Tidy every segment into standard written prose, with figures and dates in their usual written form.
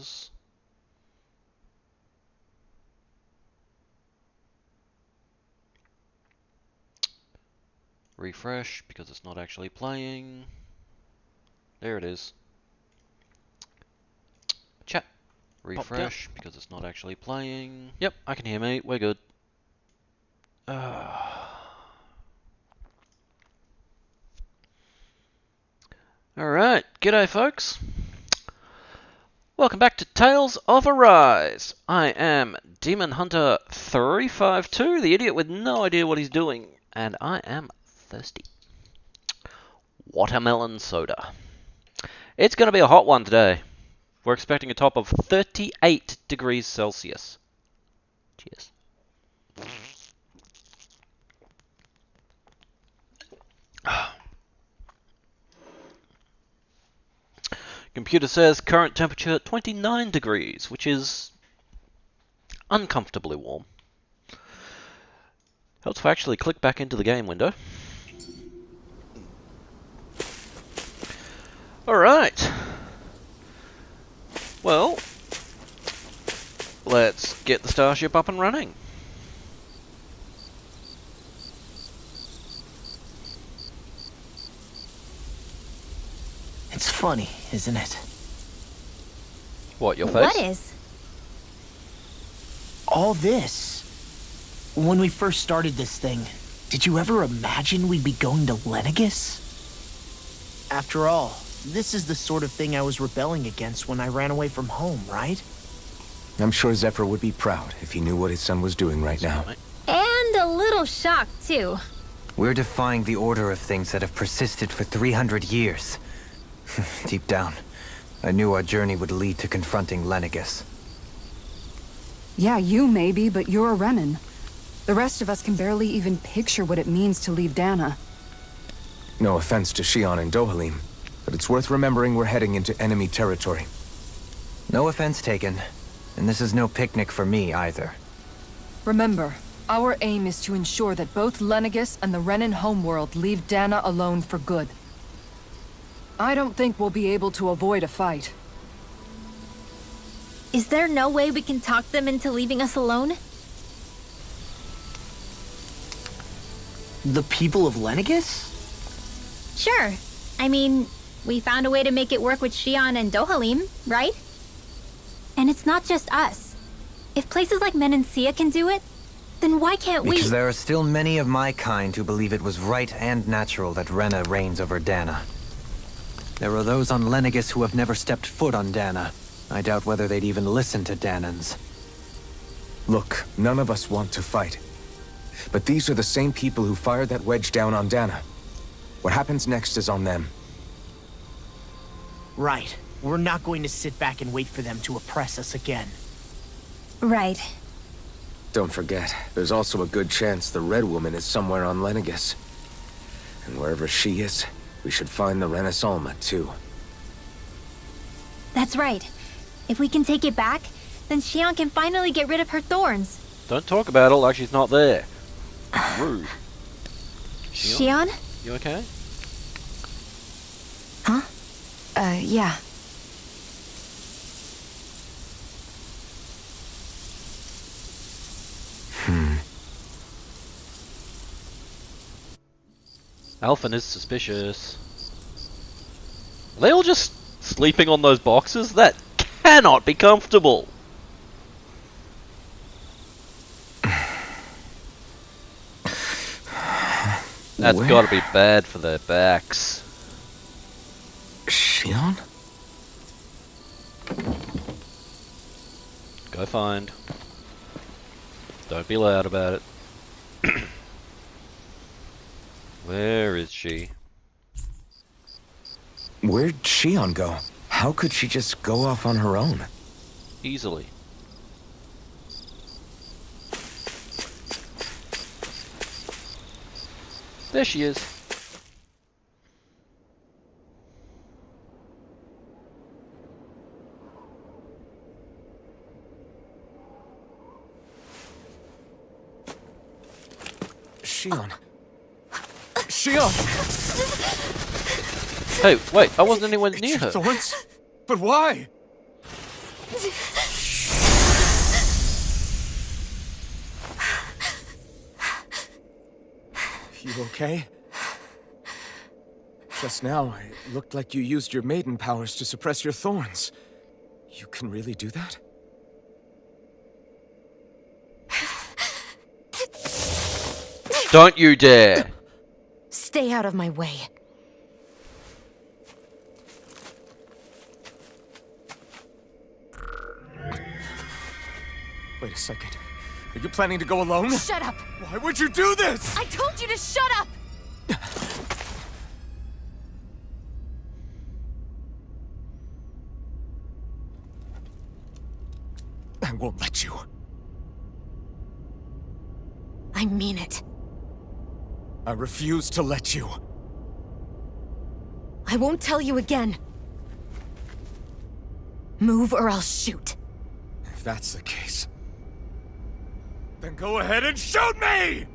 is. Refresh because it's not actually playing. There it is. Chat. Refresh because it's not actually playing. Yep, I can hear me. We're good. Alright, g'day folks. Welcome back to Tales of Arise. I am Demon Hunter 352, the idiot with no idea what he's doing, and I am thirsty. Watermelon soda. It's going to be a hot one today. We're expecting a top of 38 degrees Celsius. Cheers. Computer says current temperature 29 degrees, which is uncomfortably warm. Helps if I actually click back into the game window. Alright. Well, let's get the starship up and running. It's funny, isn't it? What, your face? What is? All this. When we first started this thing, did you ever imagine we'd be going to Lenegis? After all, this is the sort of thing I was rebelling against when I ran away from home, right? I'm sure Zephyr would be proud if he knew what his son was doing right now. And a little shocked, too. We're defying the order of things that have persisted for 300 years. Deep down, I knew our journey would lead to confronting Lenegis. Yeah, you maybe, but you're a Renan. The rest of us can barely even picture what it means to leave Dana. No offense to Shion and Dohalim, but it's worth remembering we're heading into enemy territory. No offense taken, and this is no picnic for me either. Remember, our aim is to ensure that both Lenegis and the Renan homeworld leave Dana alone for good. I don't think we'll be able to avoid a fight. Is there no way we can talk them into leaving us alone? The people of Lenegis? Sure. I mean, we found a way to make it work with Shion and Dohalim, right? And it's not just us. If places like Menancia can do it, then why can't we? Because there are still many of my kind who believe it was right and natural that Rena reigns over Dana. There are those on Lenegis who have never stepped foot on Dana. I doubt whether they'd even listen to Danans. Look, none of us want to fight. But these are the same people who fired that wedge down on Dana. What happens next is on them. Right. We're not going to sit back and wait for them to oppress us again. Right. Don't forget, there's also a good chance the Red Woman is somewhere on Lenegis. And wherever she is, we should find the Renaissance too. That's right. If we can take it back, then Shion can finally get rid of her thorns. Don't talk about it like she's not there. Rude. Shion? You okay? Huh? Yeah. Alphen is suspicious. Are they all just sleeping on those boxes? That cannot be comfortable. That's gotta be bad for their backs. Shion? Go find. Don't be loud about it. Where is she? Where'd Shion go? How could she just go off on her own? Easily. There she is. Shion. Shion! Hey, wait, I wasn't anywhere near her. Thorns? But why? You okay? Just now, it looked like you used your maiden powers to suppress your thorns. You can really do that? Don't you dare! Stay out of my way. Wait a second. Are you planning to go alone? Shut up! Why would you do this? I told you to shut up! I won't let you. I mean it. I refuse to let you. I won't tell you again. Move or I'll shoot. If that's the case, then go ahead and shoot me!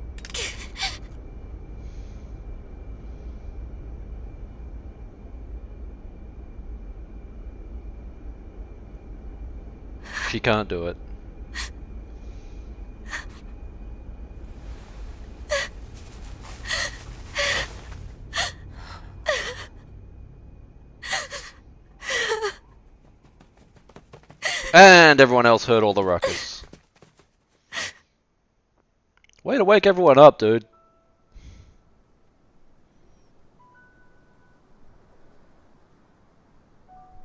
She can't do it. And everyone else heard all the ruckus. Way to wake everyone up, dude.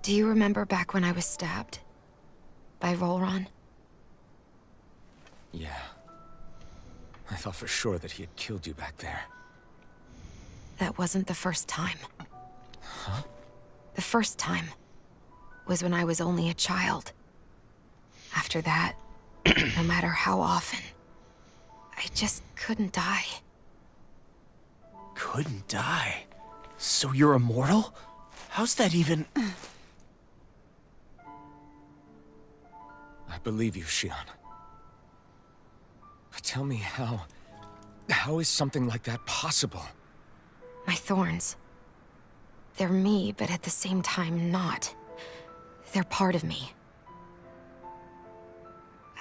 Do you remember back when I was stabbed? By Rolron? Yeah. I thought for sure that he had killed you back there. That wasn't the first time. Huh? The first time was when I was only a child. After that, no matter how often, I just couldn't die. Couldn't die? So you're immortal? How's that even... I believe you, Xion. But tell me how is something like that possible? My thorns. They're me, but at the same time not. They're part of me.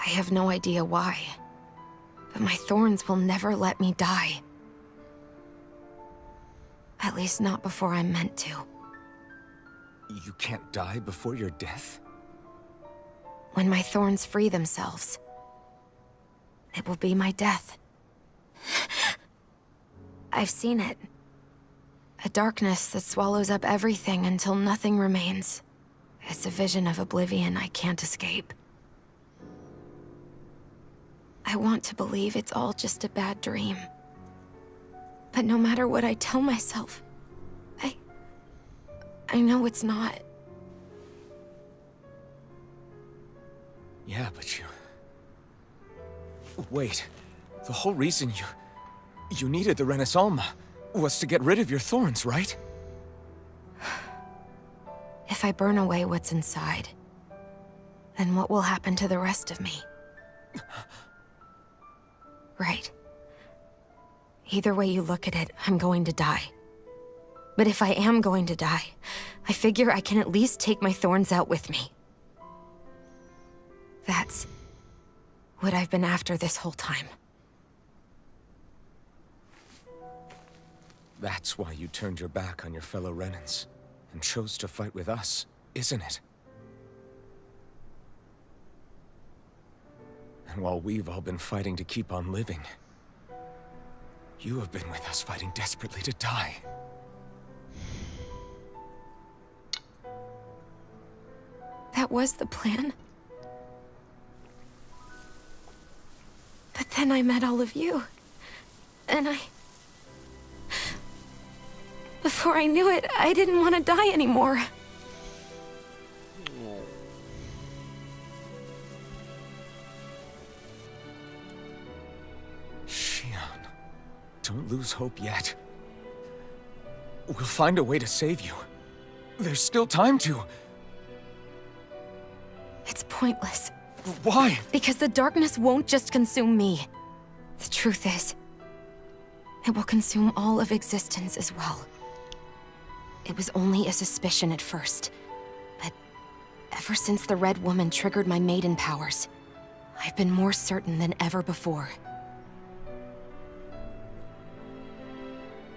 I have no idea why, but my thorns will never let me die. At least not before I'm meant to. You can't die before your death? When my thorns free themselves, it will be my death. I've seen it. A darkness that swallows up everything until nothing remains. It's a vision of oblivion I can't escape. I want to believe it's all just a bad dream. But no matter what I tell myself, I know it's not. Yeah, but you... Wait. The whole reason you needed the Renasolma was to get rid of your thorns, right? If I burn away what's inside, then what will happen to the rest of me? Right. Either way you look at it, I'm going to die. But if I am going to die, I figure I can at least take my thorns out with me. That's what I've been after this whole time. That's why you turned your back on your fellow Renans and chose to fight with us, isn't it? And while we've all been fighting to keep on living, you have been with us fighting desperately to die. That was the plan. But then I met all of you. And before I knew it, I didn't want to die anymore. Xion, don't lose hope yet. We'll find a way to save you. There's still time to... It's pointless. Why? Because the darkness won't just consume me. The truth is, it will consume all of existence as well. It was only a suspicion at first, but Ever since the Red Woman triggered my maiden powers, I've been more certain than ever before.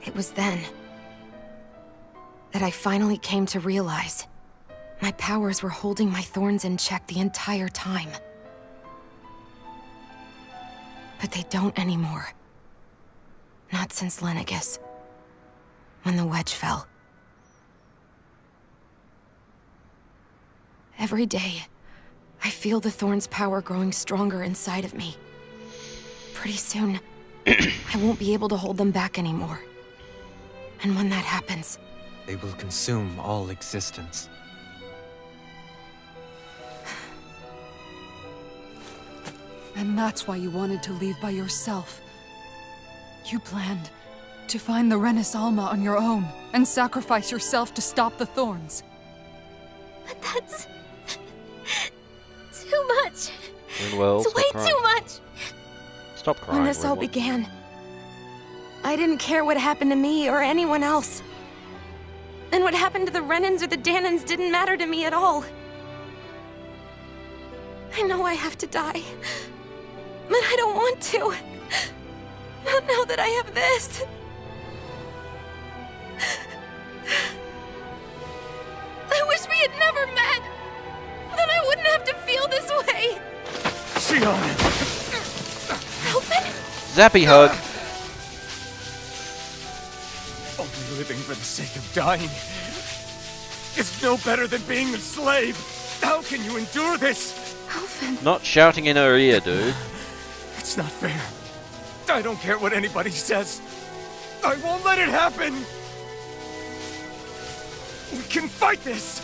It was then that I finally came to realize my powers were holding my thorns in check the entire time. But they don't anymore. Not since Lenegis, when the wedge fell. Every day, I feel the thorn's power growing stronger inside of me. Pretty soon, I won't be able to hold them back anymore. And when that happens, They will consume all existence. And that's why you wanted to leave by yourself. You planned to find the Renis Alma on your own and sacrifice yourself to stop the thorns. But that's... too much. Rinwell, It's stop way crying. too much. Stop crying. when this all Rinwell. began, I didn't care what happened to me or anyone else. And what happened to the Renans or the Danans didn't matter to me at all. I know I have to die, but I don't want to. Not now that I have this. I wish we had never met. Then I wouldn't have to feel this way. Shion! Alvin? Zappy hug. Only living for the sake of dying is no better than being a slave. How can you endure this? Alvin. Not shouting in her ear, dude. It's not fair. I don't care what anybody says. I won't let it happen. We can fight this.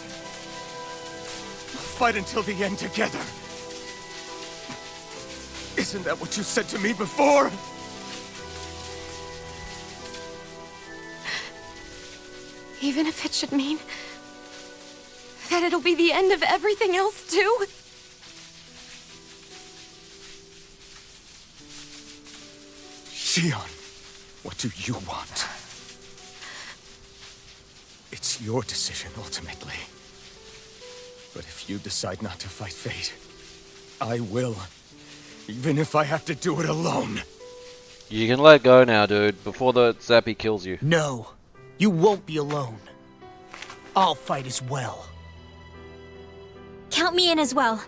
We'll fight until the end together. Isn't that what you said to me before? Even if it should mean that it'll be the end of everything else, too? Shion, what do you want? It's your decision, ultimately. But if you decide not to fight fate, I will. Even if I have to do it alone. You can let go now, dude, before the Zappy kills you. No, you won't be alone. I'll fight as well. Count me in as well.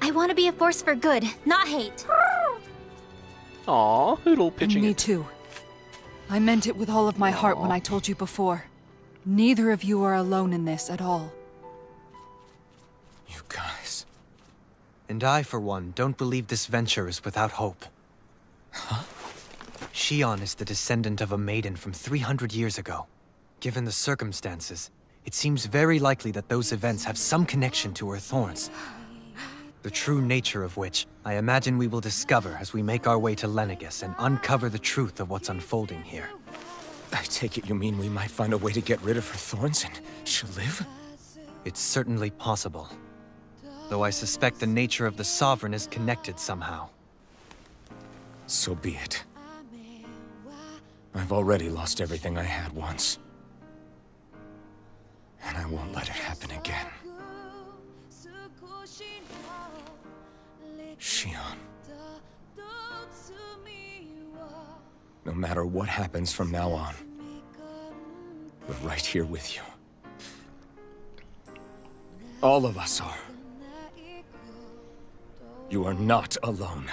I want to be a force for good, not hate. Aw, Hoodle And pitching me it. too. I meant it with all of my heart when I told you before. Neither of you are alone in this at all. You guys. And I, for one, don't believe this venture is without hope. Huh? Shion is the descendant of a maiden from 300 years ago. Given the circumstances, it seems very likely that those events have some connection to her thorns. The true nature of which, I imagine we will discover as we make our way to Lenegis and uncover the truth of what's unfolding here. I take it you mean we might find a way to get rid of her thorns and she'll live? It's certainly possible. Though I suspect the nature of the Sovereign is connected somehow. So be it. I've already lost everything I had once. And I won't let it happen again. Shion. No matter what happens from now on, we're right here with you. All of us are. You are not alone.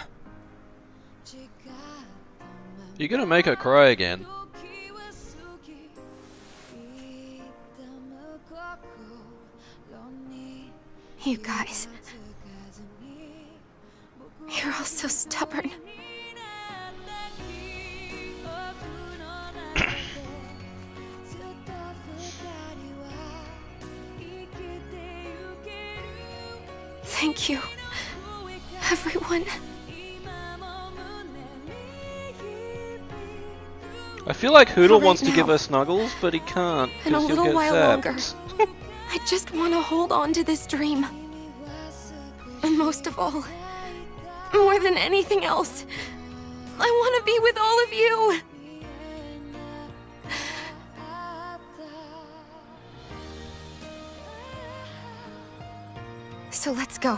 You're gonna make her cry again. You guys. You're all so stubborn. Thank you, everyone. I feel like Hoodle For wants right to give now. her snuggles, but he can't, In a because he'll little get while zapped. longer. I just want to hold on to this dream. And most of all, more than anything else, I want to be with all of you. So let's go.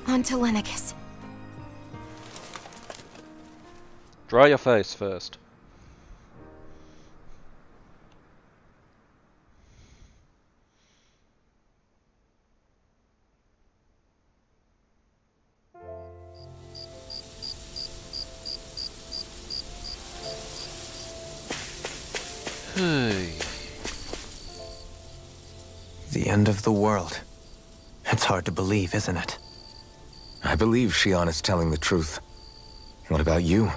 On to Lenegis. Dry your face first. Hey. The end of the world. It's hard to believe, isn't it? I believe Shion is telling the truth. What about you?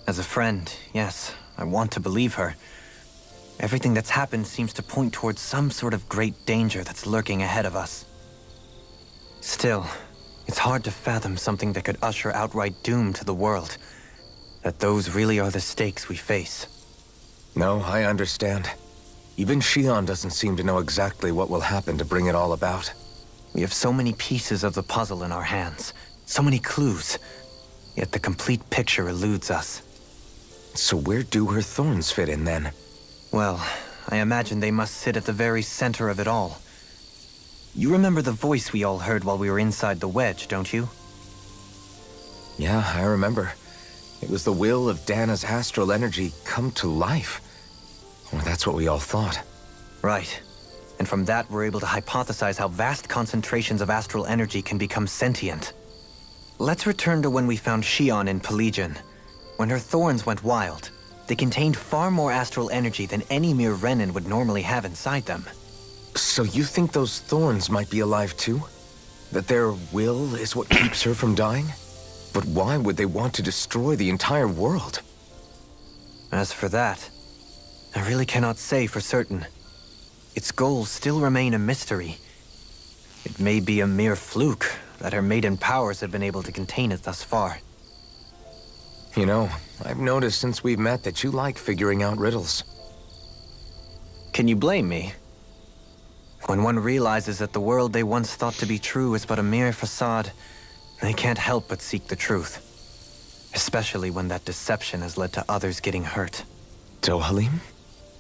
As a friend, yes, I want to believe her. Everything that's happened seems to point towards some sort of great danger that's lurking ahead of us. Still, it's hard to fathom something that could usher outright doom to the world. That those really are the stakes we face. No, I understand. Even Shion doesn't seem to know exactly what will happen to bring it all about. We have so many pieces of the puzzle in our hands, so many clues, yet the complete picture eludes us. So where do her thorns fit in then? Well, I imagine they must sit at the very center of it all. You remember the voice we all heard while we were inside the wedge, don't you? Yeah, I remember. It was the will of Dana's astral energy come to life. Or that's what we all thought. Right. And from that, we're able to hypothesize how vast concentrations of astral energy can become sentient. Let's return to when we found Shion in Pelagian. When her thorns went wild, they contained far more astral energy than any mere Renin would normally have inside them. So you think those thorns might be alive too? That their will is what keeps her from dying? But why would they want to destroy the entire world? As for that, I really cannot say for certain. Its goals still remain a mystery. It may be a mere fluke that her maiden powers have been able to contain it thus far. You know, I've noticed since we've met that you like figuring out riddles. Can you blame me? When one realizes that the world they once thought to be true is but a mere facade, they can't help but seek the truth. Especially when that deception has led to others getting hurt. Dohalim?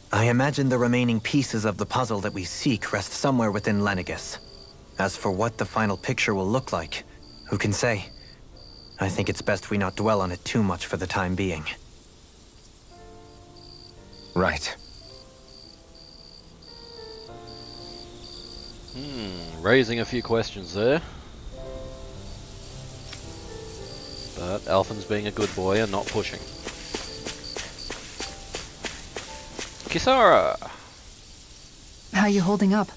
I imagine the remaining pieces of the puzzle that we seek rest somewhere within Lenegis. As for what the final picture will look like, who can say? I think it's best we not dwell on it too much for the time being. Right. Raising a few questions there. But Alphen's being a good boy and not pushing. Kisara! How you holding up?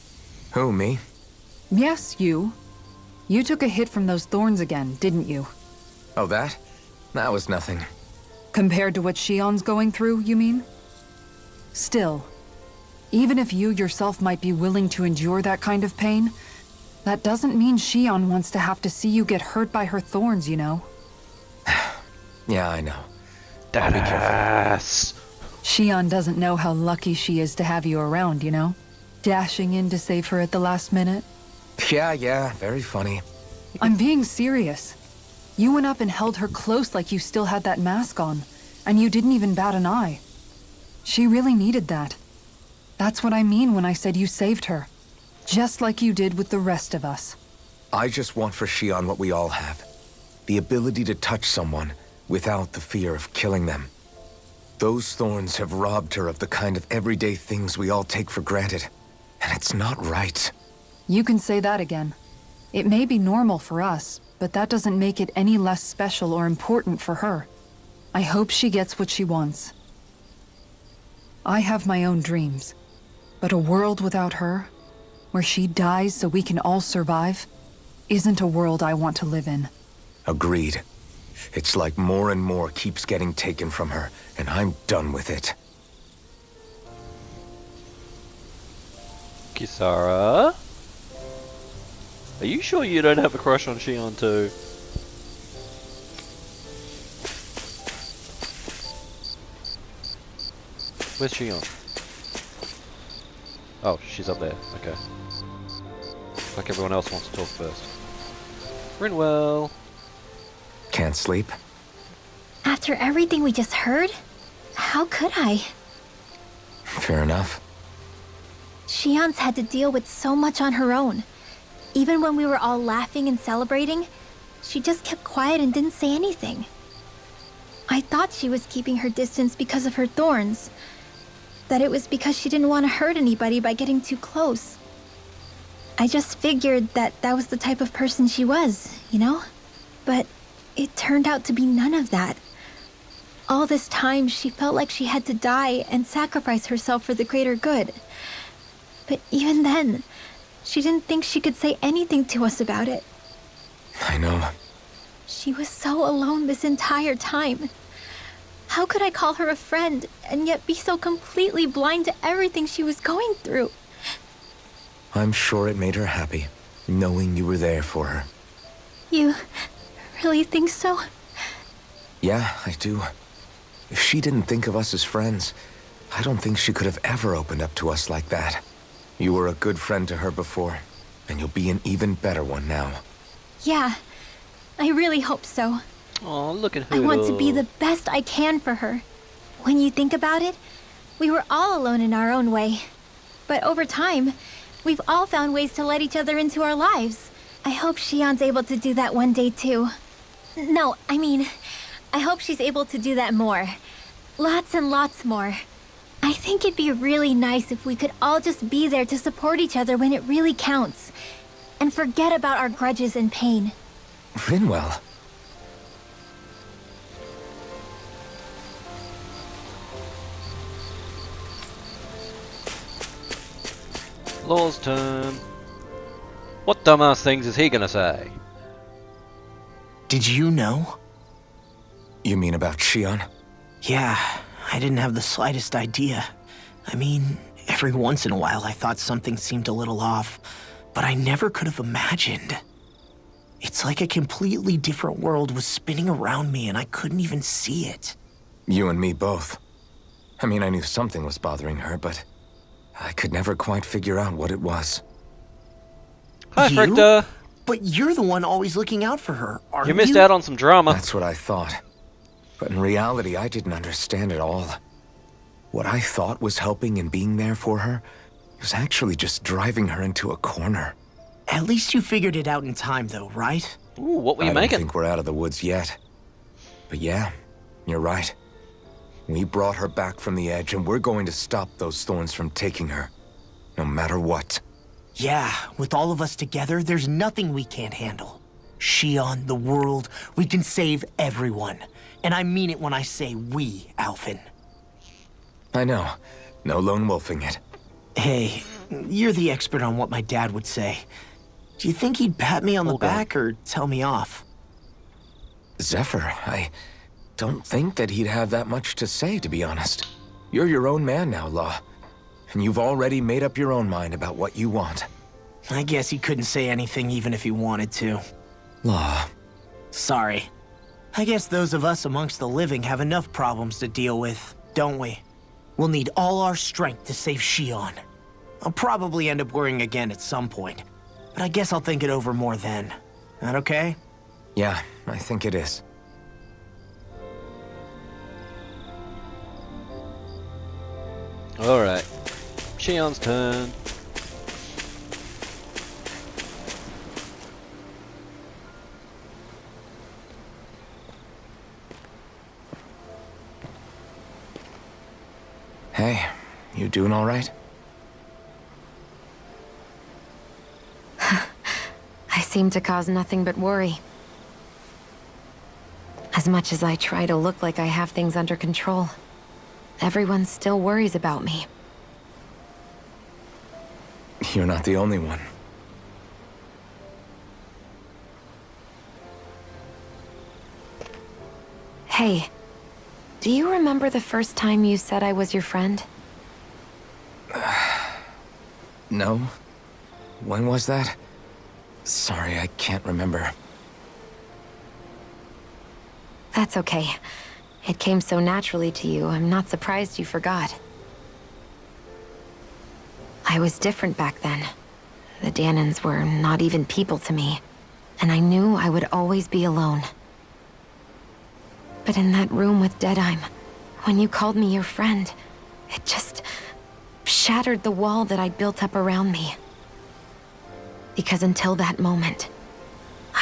Who, me? Yes, you. You took a hit from those thorns again, didn't you? Oh, that? That was nothing. Compared to what Shion's going through, you mean? Still, even if you yourself might be willing to endure that kind of pain, that doesn't mean Shion wants to have to see you get hurt by her thorns, you know? Yeah, I know. I'll be careful. Yes! Shion doesn't know how lucky she is to have you around, you know? Dashing in to save her at the last minute. Yeah, very funny. I'm being serious. You went up and held her close like you still had that mask on, and you didn't even bat an eye. She really needed that. That's what I mean when I said you saved her. Just like you did with the rest of us. I just want for Shion what we all have. The ability to touch someone without the fear of killing them. Those thorns have robbed her of the kind of everyday things we all take for granted. And it's not right. You can say that again. It may be normal for us, but that doesn't make it any less special or important for her. I hope she gets what she wants. I have my own dreams, but a world without her, where she dies so we can all survive, isn't a world I want to live in. Agreed. It's like more and more keeps getting taken from her, and I'm done with it. Kisara? Are you sure you don't have a crush on Shion too? Where's Shion? Oh, she's up there. Okay. Like everyone else wants to talk first. Rinwell. Can't sleep? After everything we just heard, how could I? Fair enough. Shion's had to deal with so much on her own. Even when we were all laughing and celebrating, she just kept quiet and didn't say anything. I thought she was keeping her distance because of her thorns. That it was because she didn't want to hurt anybody by getting too close. I just figured that that was the type of person she was, you know? But it turned out to be none of that. All this time, she felt like she had to die and sacrifice herself for the greater good. But even then, she didn't think she could say anything to us about it. I know. She was so alone this entire time. How could I call her a friend and yet be so completely blind to everything she was going through? I'm sure it made her happy, knowing you were there for her. You really think so? Yeah, I do. If she didn't think of us as friends, I don't think she could have ever opened up to us like that. You were a good friend to her before, and you'll be an even better one now. Yeah, I really hope so. Oh, look at I want to Hoodle. be the best I can for her. When you think about it, we were all alone in our own way. But over time, we've all found ways to let each other into our lives. I hope Shion's able to do that one day too. No, I mean, I hope she's able to do that more. Lots and lots more. I think it'd be really nice if we could all just be there to support each other when it really counts. And forget about our grudges and pain. Rinwell. Law's turn. What dumbass things is he gonna say? Did you know? You mean about Shion? Yeah, I didn't have the slightest idea. I mean, every once in a while I thought something seemed a little off, but I never could have imagined. It's like a completely different world was spinning around me and I couldn't even see it. You and me both. I mean, I knew something was bothering her, but I could never quite figure out what it was. Hi, You? Fricta. But you're the one always looking out for her, aren't you? You missed out on some drama. That's what I thought. But in reality, I didn't understand it all. What I thought was helping and being there for her was actually just driving her into a corner. At least you figured it out in time, though, right? Ooh, what were you I don't making? think we're out of the woods yet. But yeah, you're right. We brought her back from the edge, and we're going to stop those thorns from taking her. No matter what. Yeah, with all of us together, there's nothing we can't handle. Shion, the world, we can save everyone. And I mean it when I say we, Alphen. I know. No lone wolfing it. Hey, you're the expert on what my dad would say. Do you think he'd pat me on the Hold on. back or tell me off? Zephyr, I don't think that he'd have that much to say, to be honest. You're your own man now, Law. And you've already made up your own mind about what you want. I guess he couldn't say anything even if he wanted to. Law. Sorry. I guess those of us amongst the living have enough problems to deal with, don't we? We'll need all our strength to save Shion. I'll probably end up worrying again at some point, but I guess I'll think it over more then. That okay? Yeah, I think it is. Alright. Shion's turn. Hey, you doing all right? I seem to cause nothing but worry. As much as I try to look like I have things under control, everyone still worries about me. You're not the only one. Hey, do you remember the first time you said I was your friend? No? When was that? Sorry, I can't remember. That's okay. It came so naturally to you, I'm not surprised you forgot. I was different back then. The Danans were not even people to me, and I knew I would always be alone. But in that room with Deadheim, when you called me your friend, it just shattered the wall that I'd built up around me. Because until that moment,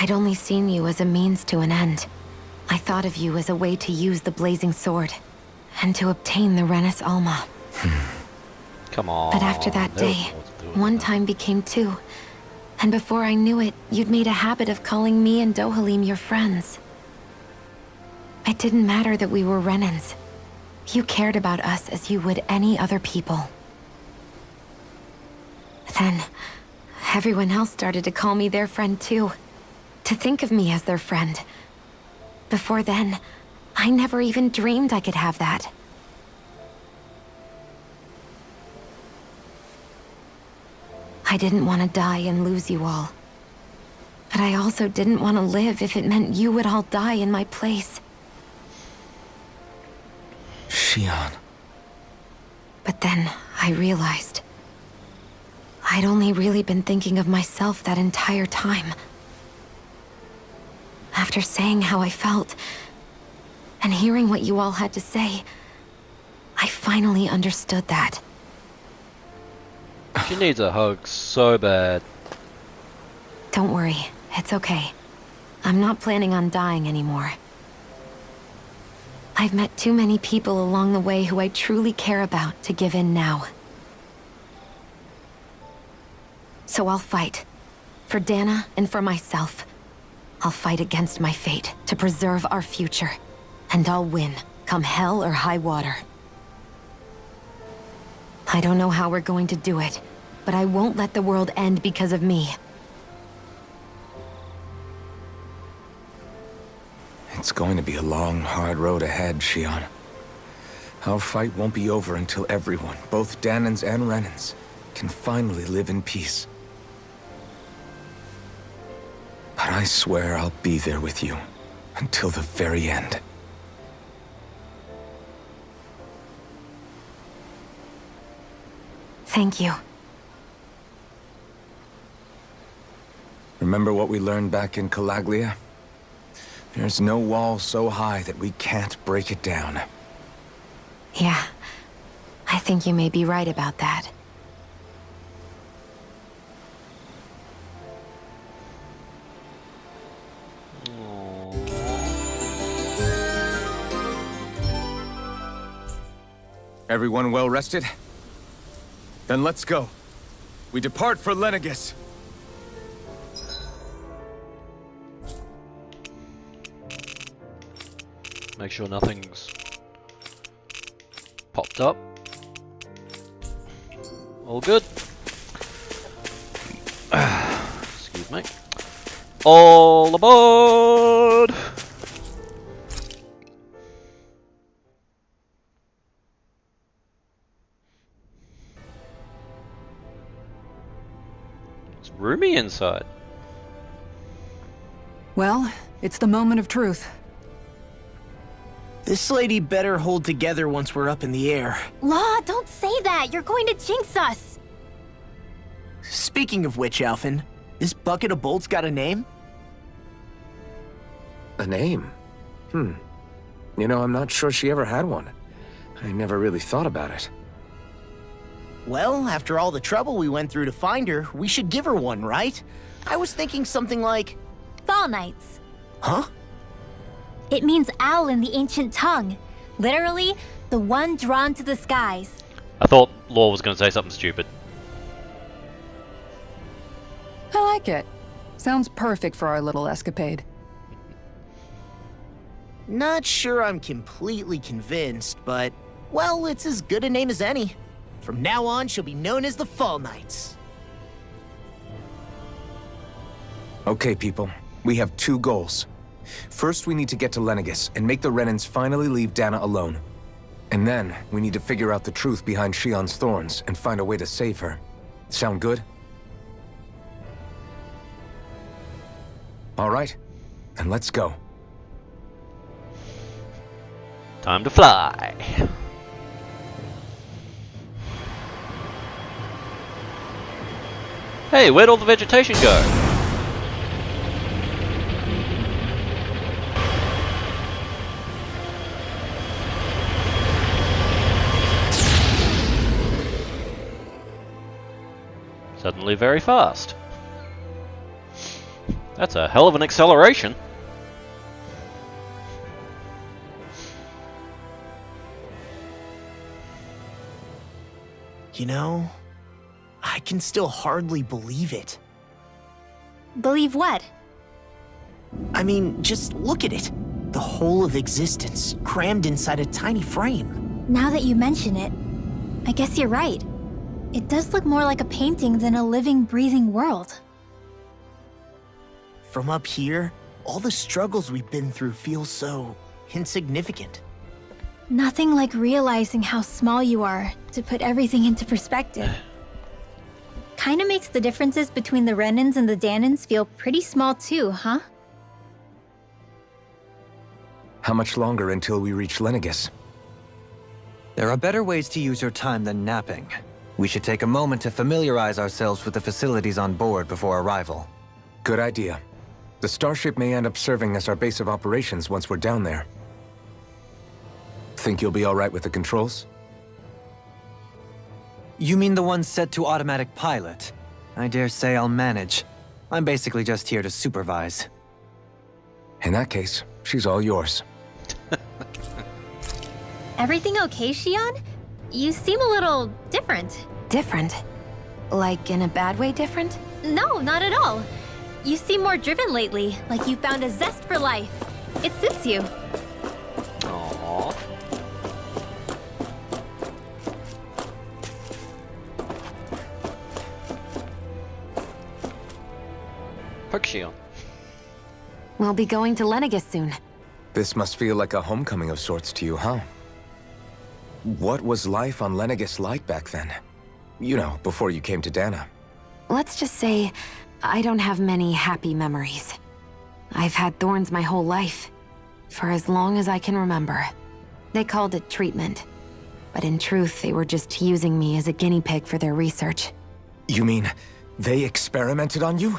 I'd only seen you as a means to an end. I thought of you as a way to use the blazing sword and to obtain the Renis Alma. Come on. But after that there was day, more to it one than time became two. And before I knew it, you'd made a habit of calling me and Dohalim your friends. It didn't matter that we were Renans. You cared about us as you would any other people. Then, everyone else started to call me their friend too. To think of me as their friend. Before then, I never even dreamed I could have that. I didn't want to die and lose you all. But I also didn't want to live if it meant you would all die in my place. Shion. But then I realized I'd only really been thinking of myself that entire time. After saying how I felt, and hearing what you all had to say, I finally understood that. She needs a hug so bad. Don't worry, it's okay. I'm not planning on dying anymore. I've met too many people along the way who I truly care about to give in now. So I'll fight. For Dana and for myself. I'll fight against my fate to preserve our future. And I'll win, come hell or high water. I don't know how we're going to do it, but I won't let the world end because of me. It's going to be a long, hard road ahead, Shion. Our fight won't be over until everyone, both Danans and Renans, can finally live in peace. But I swear I'll be there with you until the very end. Thank you. Remember what we learned back in Calaglia? There's no wall so high that we can't break it down. Yeah, I think you may be right about that. Everyone well rested? Then let's go. We depart for Lenegis. Make sure nothing's popped up. All good. Excuse me. All aboard! It's roomy inside. Well, it's the moment of truth. This lady better hold together once we're up in the air. Law, don't say that. You're going to jinx us. Speaking of which, Alphen, this bucket of bolts got a name? A name? You know, I'm not sure she ever had one. I never really thought about it. Well, after all the trouble we went through to find her, we should give her one, right? I was thinking something like... Fall Knights. Huh? It means owl in the ancient tongue. Literally, the one drawn to the skies. I thought Law was going to say something stupid. I like it. Sounds perfect for our little escapade. Not sure I'm completely convinced, but... Well, it's as good a name as any. From now on, she'll be known as the Fall Knights. Okay, people. We have two goals. First, we need to get to Lenegis and make the Renans finally leave Dana alone. And then, we need to figure out the truth behind Shion's thorns and find a way to save her. Sound good? All right, then let's go. Time to fly. Hey, where'd all the vegetation go? Suddenly very fast. That's a hell of an acceleration. You know, I can still hardly believe it. Believe what? I mean, just look at it. The whole of existence crammed inside a tiny frame. Now that you mention it, I guess you're right. It does look more like a painting than a living, breathing world. From up here, all the struggles we've been through feel so insignificant. Nothing like realizing how small you are to put everything into perspective. Kinda makes the differences between the Renans and the Danans feel pretty small too, huh? How much longer until we reach Lenegis? There are better ways to use your time than napping. We should take a moment to familiarize ourselves with the facilities on board before arrival. Good idea. The starship may end up serving as our base of operations once we're down there. Think you'll be all right with the controls? You mean the one set to automatic pilot? I dare say I'll manage. I'm basically just here to supervise. In that case, she's all yours. Everything okay, Shion? You seem a little different. Different? Like in a bad way different? No, not at all. You seem more driven lately, like you found a zest for life. It suits you. Aww. Poke Shion. We'll be going to Lenegis soon. This must feel like a homecoming of sorts to you, huh? What was life on Lenegis like back then? You know, before you came to Dana. Let's just say, I don't have many happy memories. I've had thorns my whole life, for as long as I can remember. They called it treatment, but in truth, they were just using me as a guinea pig for their research. You mean, they experimented on you?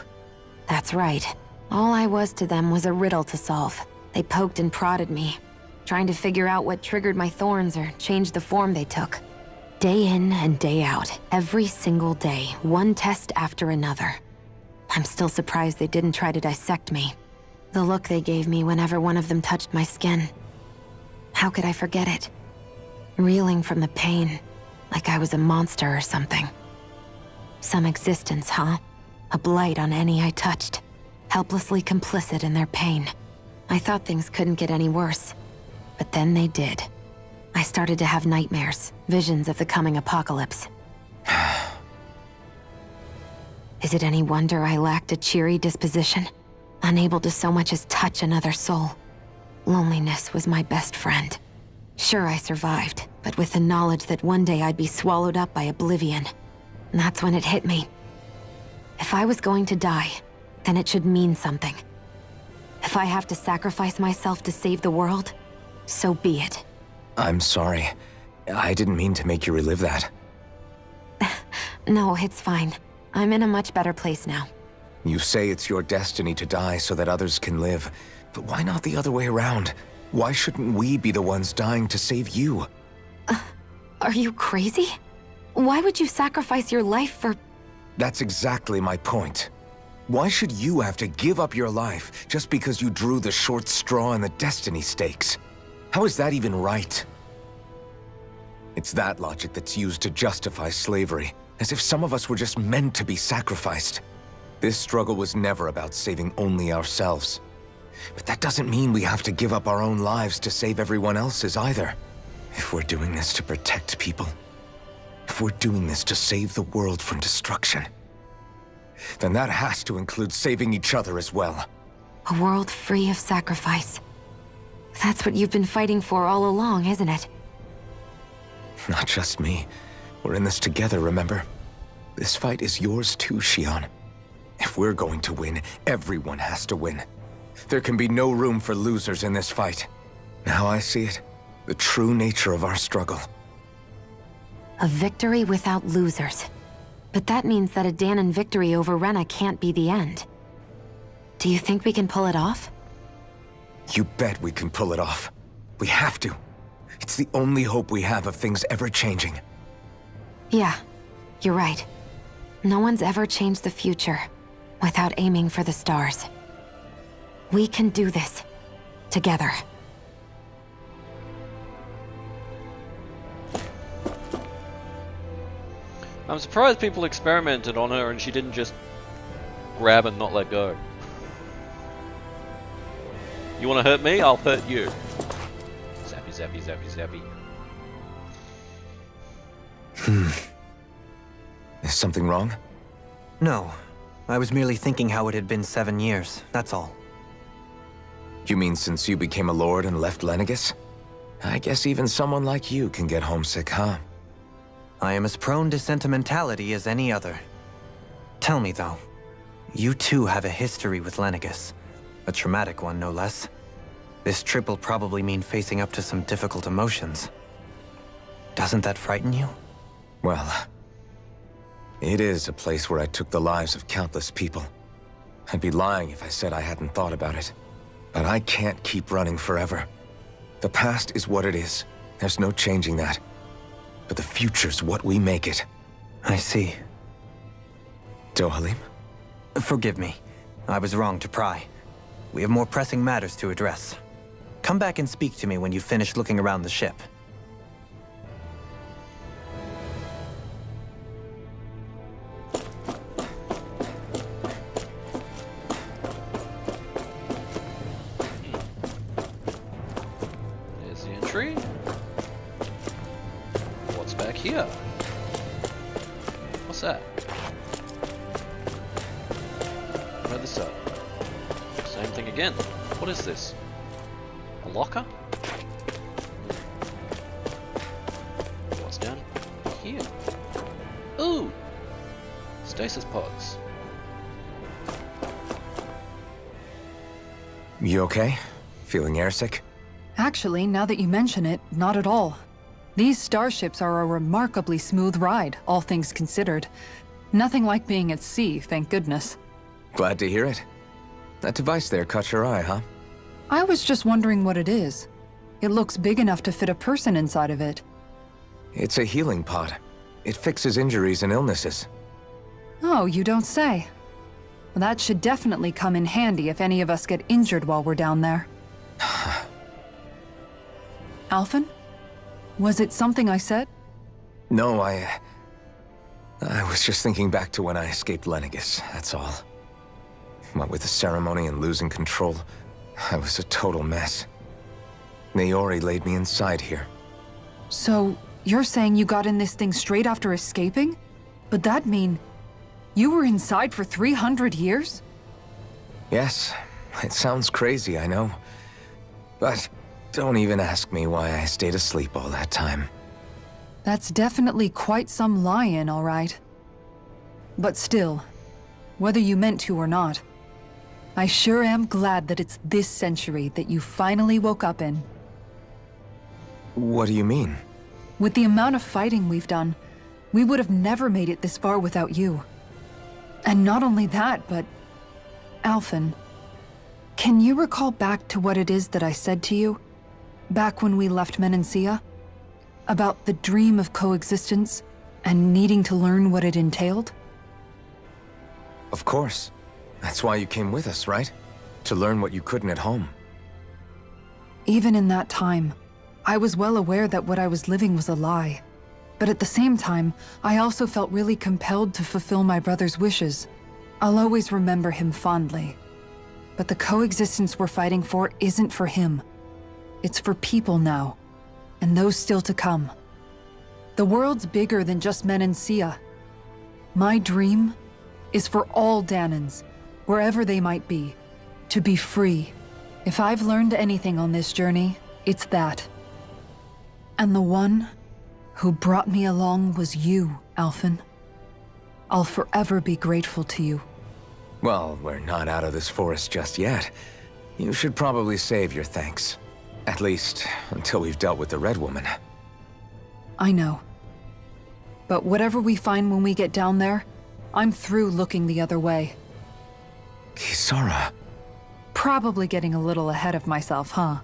That's right. All I was to them was a riddle to solve. They poked and prodded me, trying to figure out what triggered my thorns or changed the form they took. Day in and day out, every single day, one test after another. I'm still surprised they didn't try to dissect me. The look they gave me whenever one of them touched my skin. How could I forget it? Reeling from the pain, like I was a monster or something. Some existence, huh? A blight on any I touched. Helplessly complicit in their pain. I thought things couldn't get any worse. But then they did. I started to have nightmares, visions of the coming apocalypse. Is it any wonder I lacked a cheery disposition? Unable to so much as touch another soul. Loneliness was my best friend. Sure, I survived, but with the knowledge that one day I'd be swallowed up by oblivion. And that's when it hit me. If I was going to die, then it should mean something. If I have to sacrifice myself to save the world, so be it. I'm sorry. I didn't mean to make you relive that. No, it's fine. I'm in a much better place now. You say it's your destiny to die so that others can live. But why not the other way around? Why shouldn't we be the ones dying to save you? Are you crazy? Why would you sacrifice your life for... That's exactly my point. Why should you have to give up your life just because you drew the short straw in the destiny stakes? How is that even right? It's that logic that's used to justify slavery, as if some of us were just meant to be sacrificed. This struggle was never about saving only ourselves. But that doesn't mean we have to give up our own lives to save everyone else's either. If we're doing this to protect people, if we're doing this to save the world from destruction, then that has to include saving each other as well. A world free of sacrifice. That's what you've been fighting for all along, isn't it? Not just me. We're in this together, remember? This fight is yours too, Shion. If we're going to win, everyone has to win. There can be no room for losers in this fight. Now I see it. The true nature of our struggle. A victory without losers. But that means that a Danon victory over Rena can't be the end. Do you think we can pull it off? You bet we can pull it off. We have to. It's the only hope we have of things ever changing. Yeah, you're right. No one's ever changed the future without aiming for the stars. We can do this together. I'm surprised people experimented on her and she didn't just grab and not let go. You want to hurt me? I'll hurt you. Zappy, zappy, zappy, zappy. Is something wrong? No. I was merely thinking how it had been 7 years, that's all. You mean since you became a lord and left Lenegis? I guess even someone like you can get homesick, huh? I am as prone to sentimentality as any other. Tell me, though, you too have a history with Lenegis. A traumatic one, no less. This trip will probably mean facing up to some difficult emotions. Doesn't that frighten you? Well, it is a place where I took the lives of countless people. I'd be lying if I said I hadn't thought about it. But I can't keep running forever. The past is what it is. There's no changing that. But the future's what we make it. I see. Dohalim? Forgive me. I was wrong to pry. We have more pressing matters to address. Come back and speak to me when you've finished looking around the ship. There's the entry. What's back here? What's that? Other side. Same thing again. What is this? A locker? What's down here? Ooh! Stasis pods. You okay? Feeling airsick? Actually, now that you mention it, not at all. These starships are a remarkably smooth ride, all things considered. Nothing like being at sea, thank goodness. Glad to hear it. That device there caught your eye, huh? I was just wondering what it is. It looks big enough to fit a person inside of it. It's a healing pod. It fixes injuries and illnesses. Oh, you don't say. Well, that should definitely come in handy if any of us get injured while we're down there. Alphen? Was it something I said? No, I was just thinking back to when I escaped Lenegis, that's all. What with the ceremony and losing control, I was a total mess. Naori laid me inside here. So, you're saying you got in this thing straight after escaping? But that'd mean you were inside for 300 years? Yes, it sounds crazy, I know. But don't even ask me why I stayed asleep all that time. That's definitely quite some lie-in, all right. But still, whether you meant to or not, I sure am glad that it's this century that you finally woke up in. What do you mean? With the amount of fighting we've done, we would have never made it this far without you. And not only that, but... Alphen, can you recall back to what it is that I said to you? Back when we left Menancia? About the dream of coexistence, and needing to learn what it entailed? Of course. That's why you came with us, right? To learn what you couldn't at home. Even in that time, I was well aware that what I was living was a lie. But at the same time, I also felt really compelled to fulfill my brother's wishes. I'll always remember him fondly. But the coexistence we're fighting for isn't for him. It's for people now, and those still to come. The world's bigger than just Menancia. My dream is for all Danans, wherever they might be, to be free. If I've learned anything on this journey, it's that. And the one who brought me along was you, Alphen. I'll forever be grateful to you. Well, we're not out of this forest just yet. You should probably save your thanks. At least, until we've dealt with the Red Woman. I know. But whatever we find when we get down there, I'm through looking the other way. Kisara. Probably getting a little ahead of myself, huh?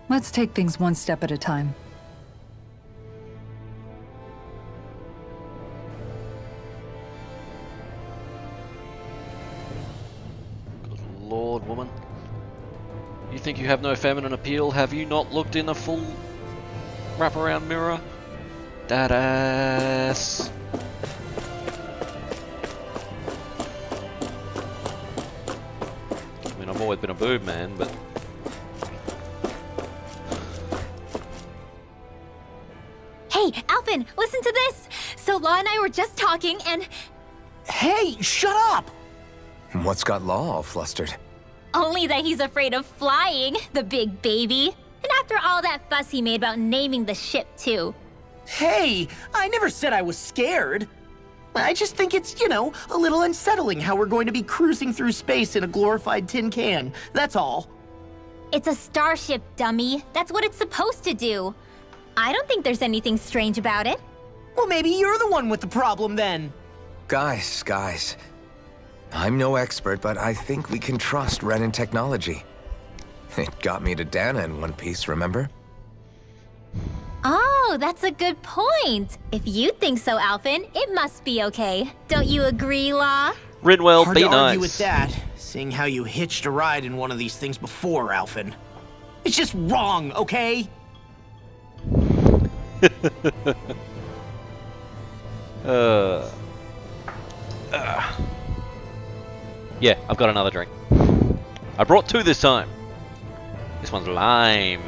Let's take things one step at a time. lord, woman. You think you have no feminine appeal? Have you not looked in a full wraparound mirror? That ass. I mean, I've always been a boob man, but... Hey, Alpin, listen to this! So Law and I were just talking and... Hey, shut up! What's got Law all flustered? Only that he's afraid of flying, the big baby. And after all that fuss he made about naming the ship, too. Hey, I never said I was scared. I just think it's, you know, a little unsettling how we're going to be cruising through space in a glorified tin can. That's all. It's a starship, dummy. That's what it's supposed to do. I don't think there's anything strange about it. Well, maybe you're the one with the problem then. Guys. I'm no expert, but I think we can trust Renan technology. It got me to Dana in one piece, remember? Oh, that's a good point. If you think so, Alpin, it must be okay. Don't you agree, Law? Rinwell, Hard be to nice. argue with that, seeing how you hitched a ride in one of these things before, Alpin. It's just wrong, okay? Yeah, I've got another drink. I brought two this time. This one's lime.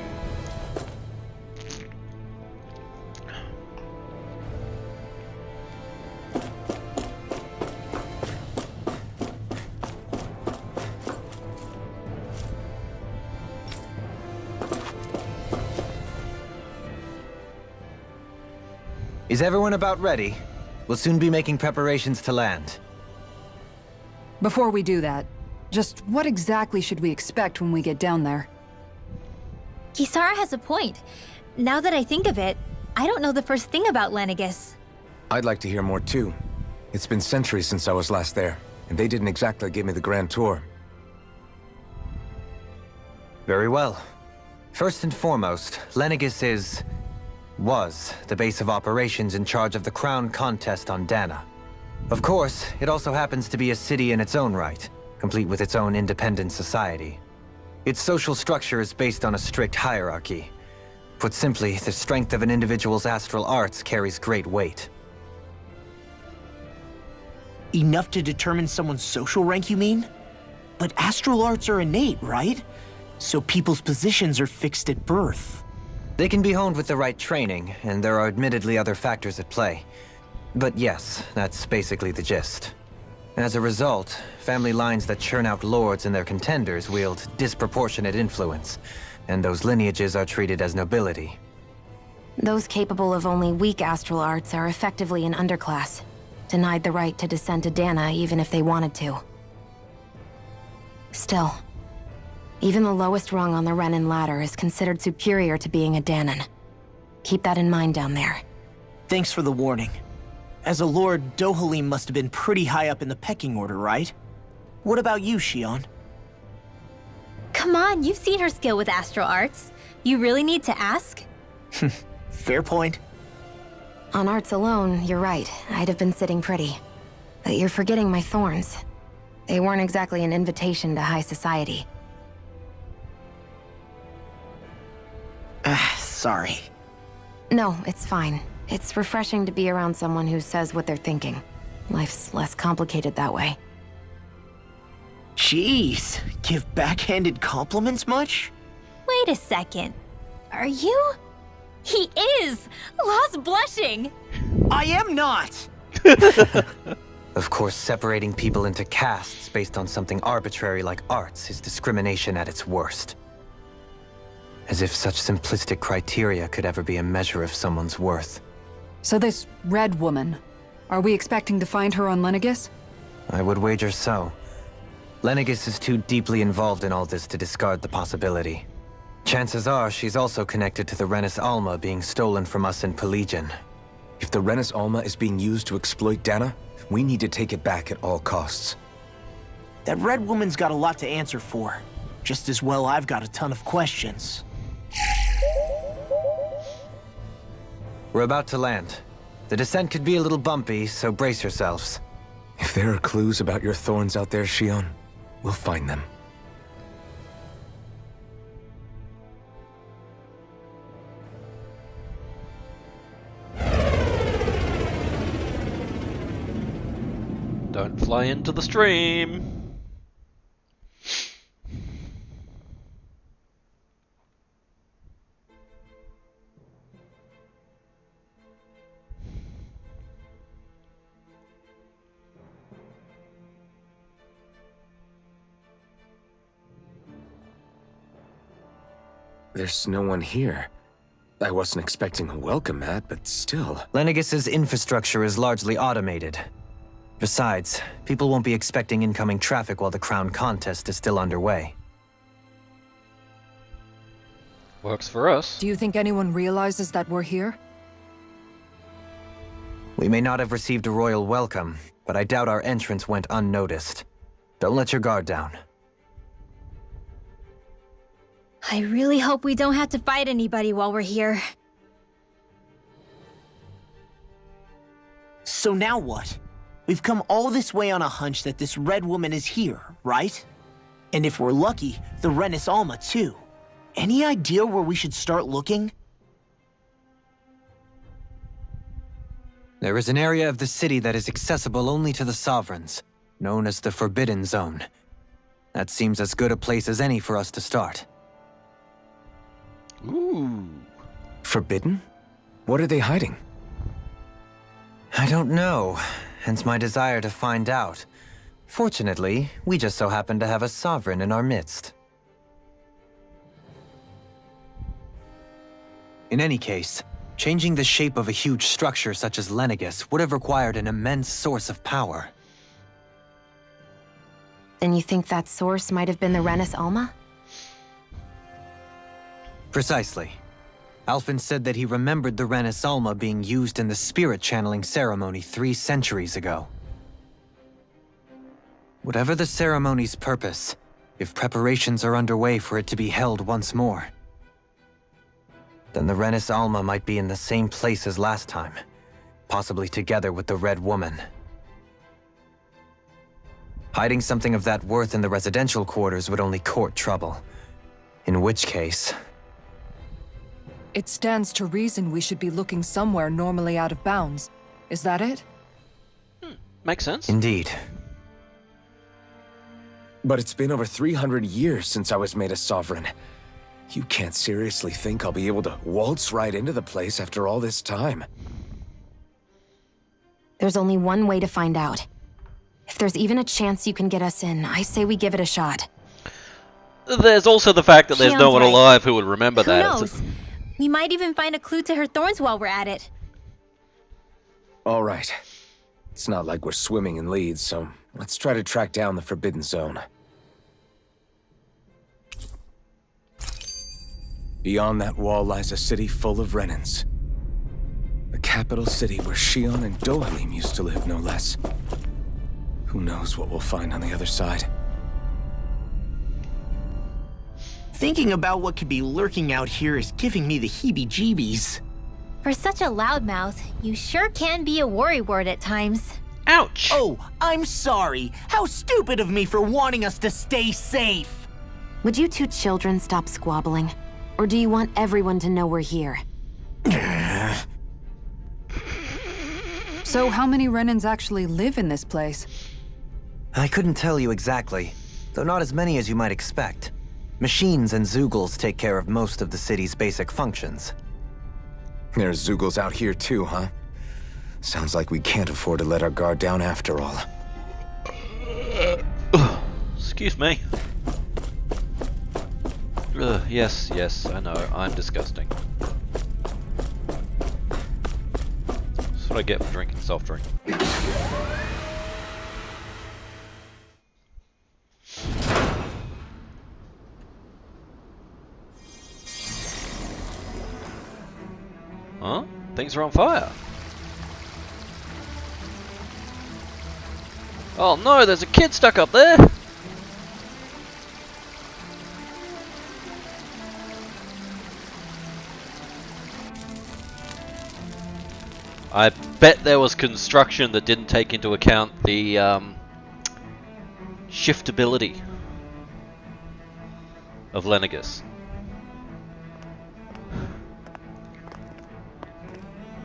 Is everyone about ready? We'll soon be making preparations to land. Before we do that, just what exactly should we expect when we get down there? Kisara has a point. Now that I think of it, I don't know the first thing about Lenegis. I'd like to hear more too. It's been centuries since I was last there, and they didn't exactly give me the grand tour. Very well. First and foremost, Lenegis was the base of operations in charge of the crown contest on Dana. Of course, it also happens to be a city in its own right, complete with its own independent society. Its social structure is based on a strict hierarchy. Put simply, the strength of an individual's astral arts carries great weight. Enough to determine someone's social rank, you mean? But astral arts are innate, right? So people's positions are fixed at birth. They can be honed with the right training, and there are admittedly other factors at play. But yes, that's basically the gist. As a result, family lines that churn out lords and their contenders wield disproportionate influence, and those lineages are treated as nobility. Those capable of only weak astral arts are effectively an underclass, denied the right to descend to Dana even if they wanted to. Still, even the lowest rung on the Renan ladder is considered superior to being a Danan. Keep that in mind down there. Thanks for the warning. As a lord, Dohalim must have been pretty high up in the pecking order, right? What about you, Shion? Come on, you've seen her skill with astral arts. You really need to ask? Fair point. On arts alone, you're right. I'd have been sitting pretty. But you're forgetting my thorns. They weren't exactly an invitation to high society. Sorry. No, it's fine. It's refreshing to be around someone who says what they're thinking. Life's less complicated that way. Jeez, give backhanded compliments much? Wait a second. Are you? He is! Law's blushing! I am not! Of course, separating people into castes based on something arbitrary like arts is discrimination at its worst. As if such simplistic criteria could ever be a measure of someone's worth. So this red woman, are we expecting to find her on Lenegis? I would wager so. Lenegis is too deeply involved in all this to discard the possibility. Chances are she's also connected to the Renis Alma being stolen from us in Pelegion. If the Renis Alma is being used to exploit Dana, we need to take it back at all costs. That red woman's got a lot to answer for. Just as well I've got a ton of questions. We're about to land. The descent could be a little bumpy, so brace yourselves. If there are clues about your thorns out there, Shion, we'll find them. fly into the stream. There's no one here. I wasn't expecting a welcome mat, but still. Lenegis's infrastructure is largely automated. Besides, people won't be expecting incoming traffic while the crown contest is still underway. Works for us. Do you think anyone realizes that we're here? We may not have received a royal welcome, but I doubt our entrance went unnoticed. Don't let your guard down. I really hope we don't have to fight anybody while we're here. So now what? We've come all this way on a hunch that this red woman is here, right? And if we're lucky, the Renis Alma too. Any idea where we should start looking? There is an area of the city that is accessible only to the Sovereigns, known as the Forbidden Zone. That seems as good a place as any for us to start. Ooh. Forbidden? What are they hiding? I don't know, hence my desire to find out. Fortunately, we just so happen to have a Sovereign in our midst. In any case, changing the shape of a huge structure such as Lenegis would have required an immense source of power. Then you think that source might have been the Renis Alma? Precisely. Alphen said that he remembered the Renis Alma being used in the spirit channeling ceremony 3 centuries ago. Whatever the ceremony's purpose, if preparations are underway for it to be held once more, then the Renis Alma might be in the same place as last time, possibly together with the Red Woman. Hiding something of that worth in the residential quarters would only court trouble. In which case... It stands to reason we should be looking somewhere normally out of bounds. Is that it? Makes sense. Indeed. But it's been over 300 years since I was made a sovereign. You can't seriously think I'll be able to waltz right into the place after all this time. There's only one way to find out. If there's even a chance you can get us in, I say we give it a shot. There's also the fact that there's no Shion's one right. alive who would remember Who that. knows? We might even find a clue to her thorns while we're at it. All right. It's not like we're swimming in leads, so let's try to track down the Forbidden Zone. Beyond that wall lies a city full of Renans. The capital city where Shion and Dohalim used to live, no less. Who knows what we'll find on the other side? Thinking about what could be lurking out here is giving me the heebie-jeebies. For such a loudmouth, you sure can be a worrywart at times. Ouch! Oh, I'm sorry. How stupid of me for wanting us to stay safe. Would you two children stop squabbling? Or do you want everyone to know we're here? So how many Renans actually live in this place? I couldn't tell you exactly, though not as many as you might expect. Machines and Zeugles take care of most of the city's basic functions. There's Zeugles out here too, huh? Sounds like we can't afford to let our guard down after all. Excuse me. Yes, yes, I know, I'm disgusting. That's what I get for drinking soft drink. Huh? Things are on fire. Oh no, there's a kid stuck up there! I bet there was construction that didn't take into account the shiftability of Lenegis.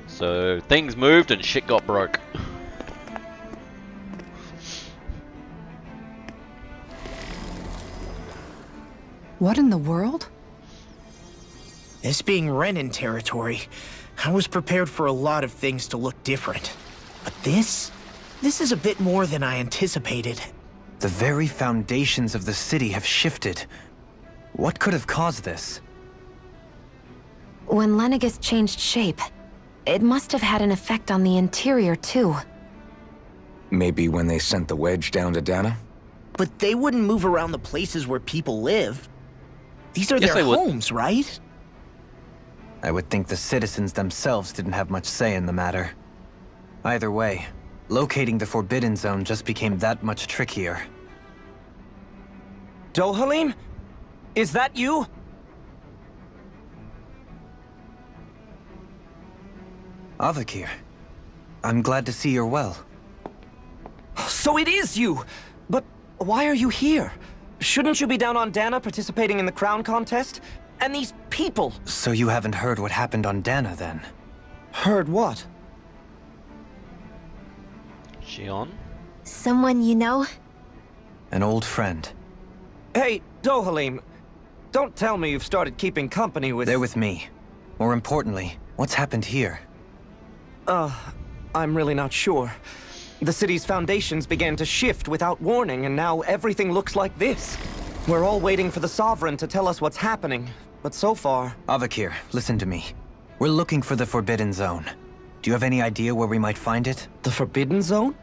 So things moved and shit got broke. What in the world? This being Renan territory, I was prepared for a lot of things to look different. But this is a bit more than I anticipated. The very foundations of the city have shifted. What could have caused this? When Lenegis changed shape, it must have had an effect on the interior too. Maybe when they sent the wedge down to Dana? But they wouldn't move around the places where people live. These are Yes, their they would. homes, right? I would think the citizens themselves didn't have much say in the matter. Either way, locating the Forbidden Zone just became that much trickier. Dohalim? Is that you? Avakir, I'm glad to see you're well. So it is you! But why are you here? Shouldn't you be down on Dana participating in the crown contest? And these people! So you haven't heard what happened on Dana then? Heard what? Shion? Someone you know? An old friend. Hey, Dohalim, don't tell me you've started keeping company with... They're with me. More importantly, what's happened here? I'm really not sure. The city's foundations began to shift without warning, and now everything looks like this. We're all waiting for the Sovereign to tell us what's happening, but so far... Avakir, listen to me. We're looking for the Forbidden Zone. Do you have any idea where we might find it? The Forbidden Zone?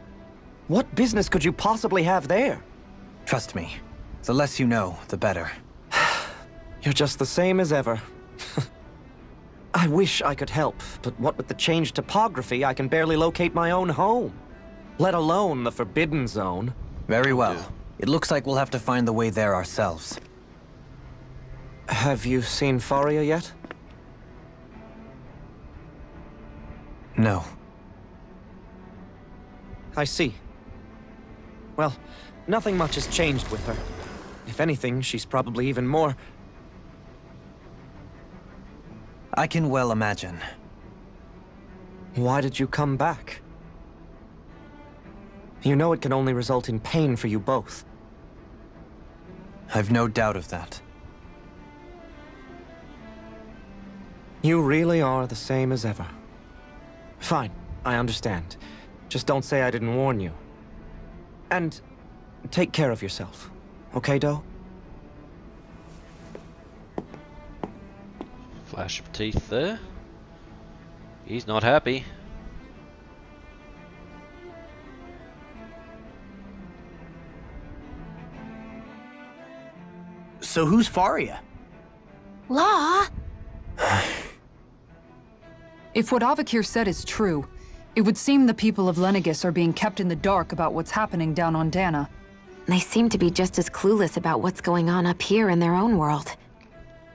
What business could you possibly have there? Trust me. The less you know, the better. You're just the same as ever. I wish I could help, but what with the changed topography, I can barely locate my own home. Let alone the Forbidden Zone. Very well. It looks like we'll have to find the way there ourselves. Have you seen Faria yet? No. I see. Well, nothing much has changed with her. If anything, she's probably even more... I can well imagine. Why did you come back? You know it can only result in pain for you both. I've no doubt of that. You really are the same as ever. Fine, I understand. Just don't say I didn't warn you. And take care of yourself. Okay, Doe? Flash of teeth there. He's not happy. So who's Faria? Law? If what Avakir said is true, it would seem the people of Lenegis are being kept in the dark about what's happening down on Dana. They seem to be just as clueless about what's going on up here in their own world.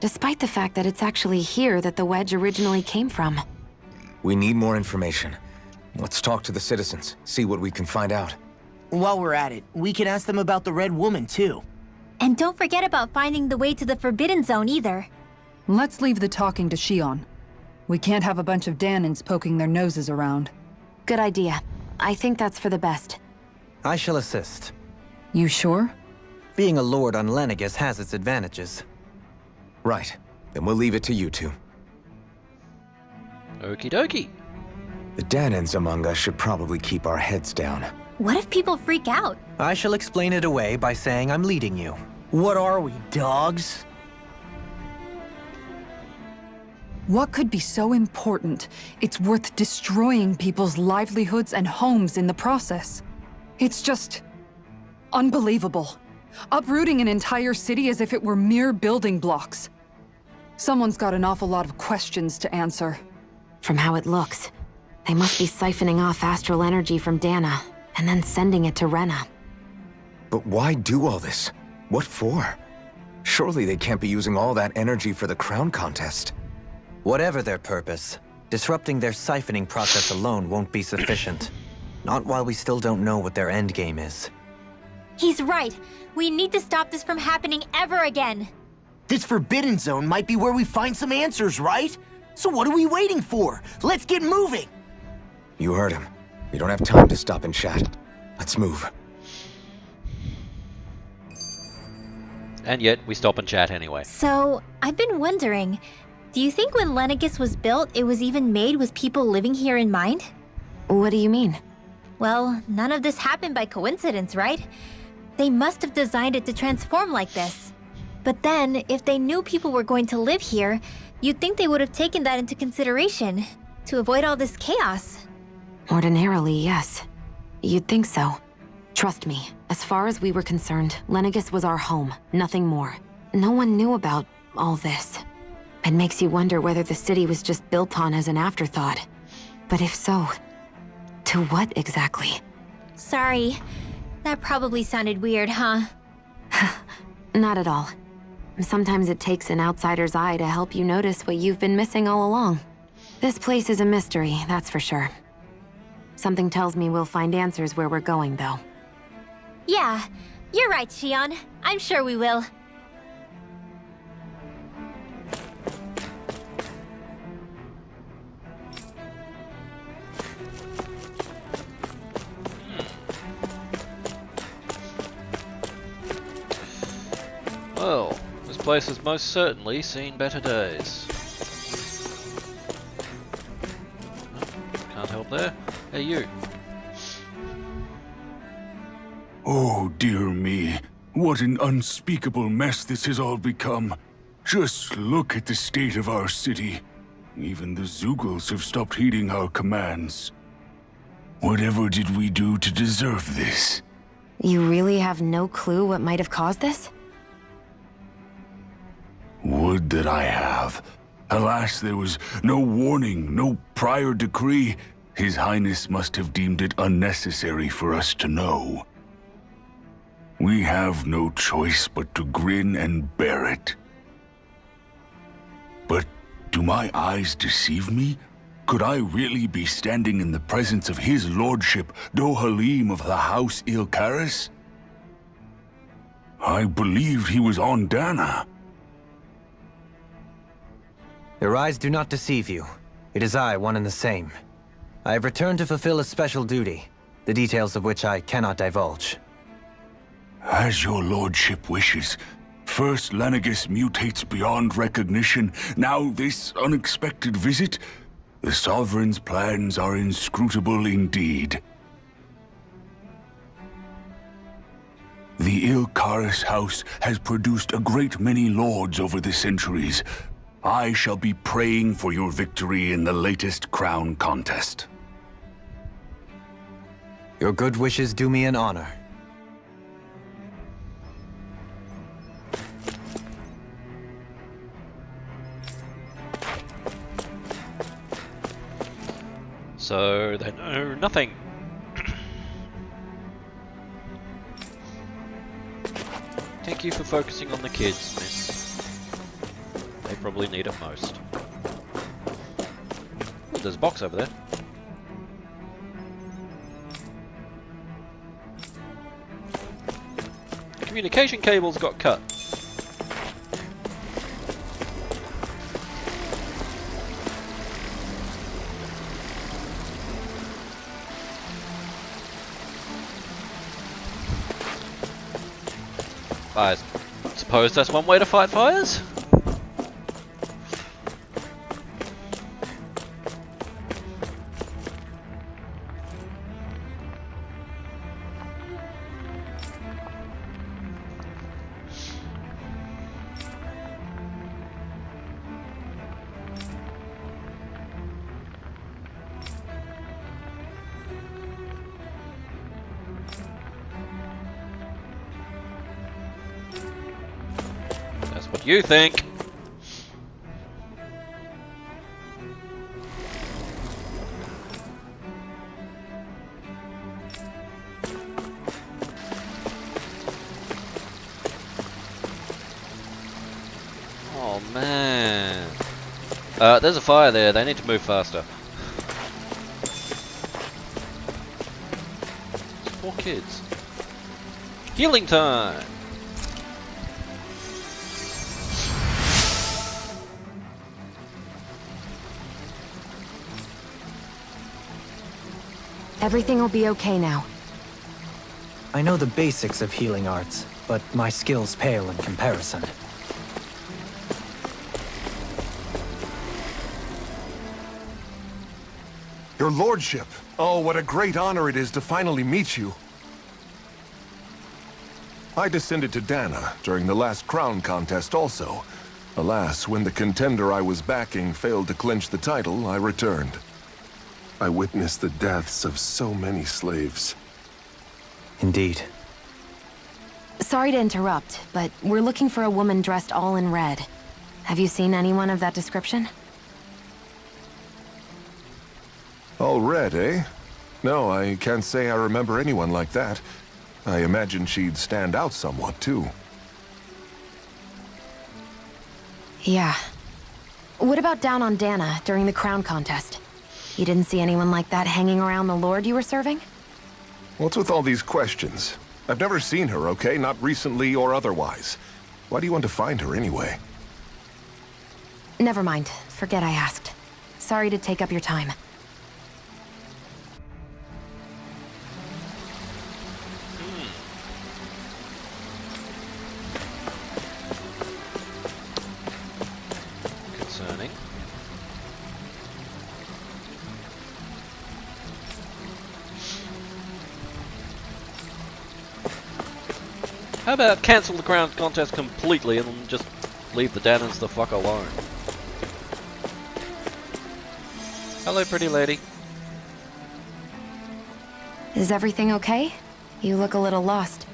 Despite the fact that it's actually here that the wedge originally came from. We need more information. Let's talk to the citizens, see what we can find out. While we're at it, we can ask them about the Red Woman, too. And don't forget about finding the way to the Forbidden Zone either. Let's leave the talking to Shion. We can't have a bunch of Danins poking their noses around. Good idea. I think that's for the best. I shall assist. You sure? Being a lord on Lenegis has its advantages. Right. Then we'll leave it to you two. Okie dokie. The Danins among us should probably keep our heads down. What if people freak out? I shall explain it away by saying I'm leading you. What are we, dogs? What could be so important? It's worth destroying people's livelihoods and homes in the process. It's just... unbelievable. Uprooting an entire city as if it were mere building blocks. Someone's got an awful lot of questions to answer. From how it looks, they must be siphoning off astral energy from Dana, and then sending it to Rena. But why do all this? What for? Surely they can't be using all that energy for the crown contest. Whatever their purpose, disrupting their siphoning process alone won't be sufficient. Not while we still don't know what their endgame is. He's right. We need to stop this from happening ever again. This Forbidden Zone might be where we find some answers, right? So what are we waiting for? Let's get moving! You heard him. We don't have time to stop and chat. Let's move. And yet, we stop and chat anyway. So, I've been wondering, do you think when Lenegis was built, it was even made with people living here in mind? What do you mean? Well, none of this happened by coincidence, right? They must have designed it to transform like this. But then, if they knew people were going to live here, you'd think they would have taken that into consideration to avoid all this chaos. Ordinarily, yes. You'd think so. Trust me, as far as we were concerned, Lenegis was our home, nothing more. No one knew about all this. It makes you wonder whether the city was just built on as an afterthought. But if so, to what exactly? Sorry, that probably sounded weird, huh? Not at all. Sometimes it takes an outsider's eye to help you notice what you've been missing all along. This place is a mystery, that's for sure. Something tells me we'll find answers where we're going, though. Yeah, you're right, Shion. I'm sure we will. Well, this place has most certainly seen better days. Oh, can't help there. Hey, you. Oh, dear me. What an unspeakable mess this has all become. Just look at the state of our city. Even the Zeugles have stopped heeding our commands. Whatever did we do to deserve this? You really have no clue what might have caused this? Would that I have. Alas, there was no warning, no prior decree. His Highness must have deemed it unnecessary for us to know. We have no choice but to grin and bear it. But do my eyes deceive me? Could I really be standing in the presence of his lordship, Dohalim of the House Ilkaris? I believed he was on Dana. Your eyes do not deceive you. It is I, one and the same. I have returned to fulfill a special duty, the details of which I cannot divulge. As your lordship wishes. First Lenegis mutates beyond recognition, now this unexpected visit. The Sovereign's plans are inscrutable indeed. The Ilkaris house has produced a great many lords over the centuries. I shall be praying for your victory in the latest crown contest. Your good wishes do me an honor. So they know nothing. Thank you for focusing on the kids, miss. They probably need it most. Oh, there's a box over there. Communication cables got cut. I suppose that's one way to fight fires? What you think? Oh man. There's a fire there. They need to move faster. 4 kids. Healing time. Everything will be okay now. I know the basics of healing arts. but my skills pale in comparison. Your lordship! Oh, what a great honor it is to finally meet you. I descended to Dana during the last crown contest also. Alas, when the contender I was backing failed to clinch the title, I returned. I witnessed the deaths of so many slaves. Indeed. Sorry to interrupt, but we're looking for a woman dressed all in red. Have you seen anyone of that description? All red, eh? No, I can't say I remember anyone like that. I imagine she'd stand out somewhat, too. Yeah. What about down on Dana during the crown contest? You didn't see anyone like that hanging around the lord you were serving? What's with all these questions? I've never seen her, okay? Not recently or otherwise. Why do you want to find her anyway? Never mind. Forget I asked. Sorry to take up your time. Concerning. How about cancel the crown contest completely and just leave the Danas the fuck alone? Hello, pretty lady. Is everything okay? You look a little lost.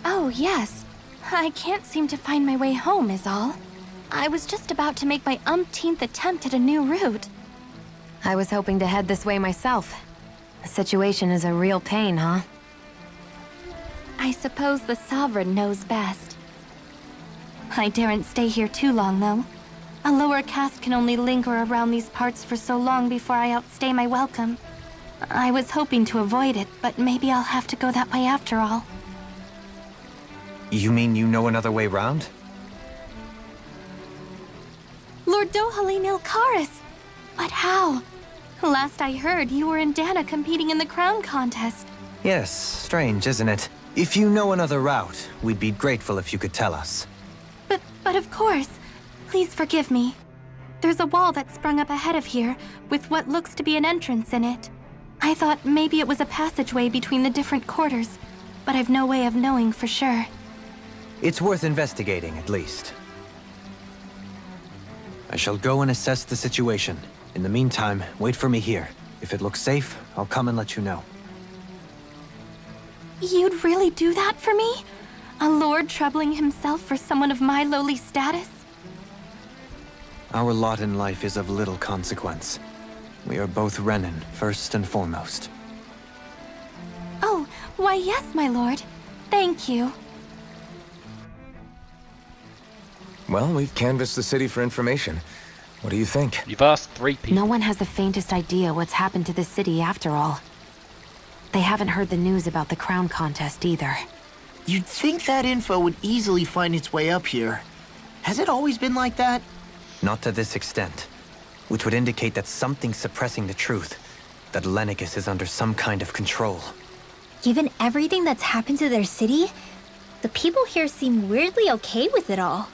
Oh, yes. I can't seem to find my way home, is all. I was just about to make my umpteenth attempt at a new route. I was hoping to head this way myself. The situation is a real pain, huh? I suppose the Sovereign knows best. I daren't stay here too long, though. A lower caste can only linger around these parts for so long before I outstay my welcome. I was hoping to avoid it, but maybe I'll have to go that way after all. You mean you know another way round? Lord Dohalim Ilkaris! But how? Last I heard, you were in Dana competing in the crown contest. Yes, strange, isn't it? If you know another route, we'd be grateful if you could tell us. But of course. Please forgive me. There's a wall that sprung up ahead of here, with what looks to be an entrance in it. I thought maybe it was a passageway between the different quarters, but I've no way of knowing for sure. It's worth investigating, at least. I shall go and assess the situation. In the meantime, wait for me here. If it looks safe, I'll come and let you know. You'd really do that for me? A lord troubling himself for someone of my lowly status? Our lot in life is of little consequence. We are both Renan, first and foremost. Oh, why yes, my lord. Thank you. Well, we've canvassed the city for information. What do you think? You've asked 3 people. No one has the faintest idea what's happened to this city after all. They haven't heard the news about the crown contest either. You'd think that info would easily find its way up here. Has it always been like that? Not to this extent. Which would indicate that something's suppressing the truth. That Lenegis is under some kind of control. Given everything that's happened to their city, the people here seem weirdly okay with it all.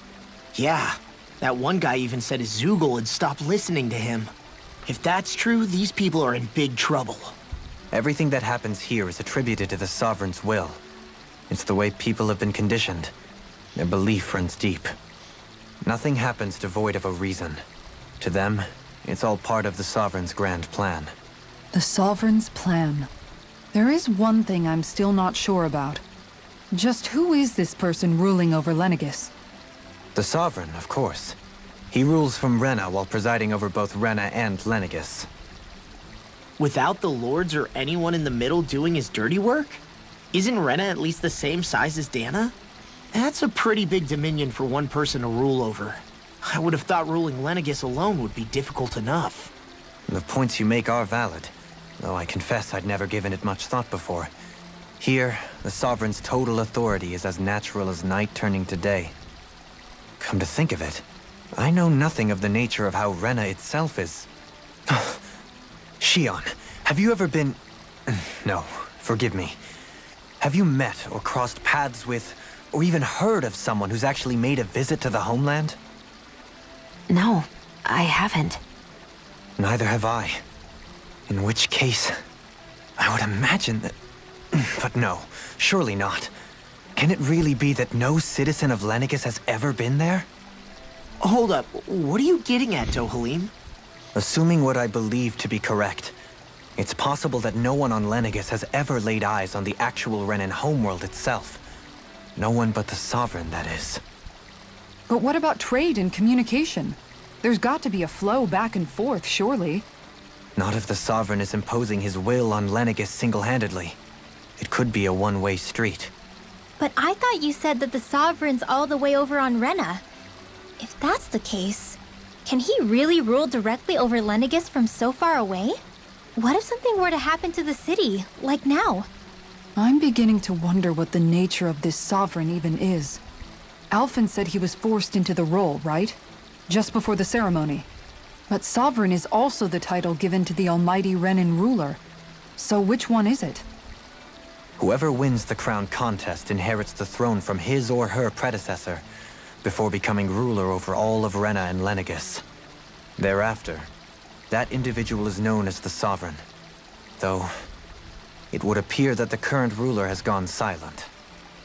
Yeah. That one guy even said his Zoogle had stopped listening to him. If that's true, these people are in big trouble. Everything that happens here is attributed to the Sovereign's will. It's the way people have been conditioned. Their belief runs deep. Nothing happens devoid of a reason. To them, it's all part of the Sovereign's grand plan. The Sovereign's plan. There is one thing I'm still not sure about. Just who is this person ruling over Lenegis? The Sovereign, of course. He rules from Rena while presiding over both Rena and Lenegis. Without the lords or anyone in the middle doing his dirty work? Isn't Rena at least the same size as Dana? That's a pretty big dominion for one person to rule over. I would have thought ruling Lenegis alone would be difficult enough. The points you make are valid, though I confess I'd never given it much thought before. Here, the Sovereign's total authority is as natural as night turning to day. Come to think of it, I know nothing of the nature of how Rena itself is. Shion, have you ever been... No, forgive me. Have you met or crossed paths with, or even heard of someone who's actually made a visit to the homeland? No, I haven't. Neither have I. In which case, I would imagine that... But no, surely not. Can it really be that no citizen of Lenegis has ever been there? Hold up, what are you getting at, Dohalim? Assuming what I believe to be correct, it's possible that no one on Lenegis has ever laid eyes on the actual Renan homeworld itself. No one but the Sovereign, that is. But what about trade and communication? There's got to be a flow back and forth, surely. Not if the Sovereign is imposing his will on Lenegis single-handedly. It could be a one-way street. But I thought you said that the Sovereign's all the way over on Rena. If that's the case, can he really rule directly over Lenegis from so far away? What if something were to happen to the city, like now? I'm beginning to wonder what the nature of this Sovereign even is. Alphen said he was forced into the role, right? Just before the ceremony. But Sovereign is also the title given to the almighty Renan ruler. So which one is it? Whoever wins the crown contest inherits the throne from his or her predecessor, before becoming ruler over all of Rena and Lenegis. Thereafter, that individual is known as the Sovereign. Though, it would appear that the current ruler has gone silent.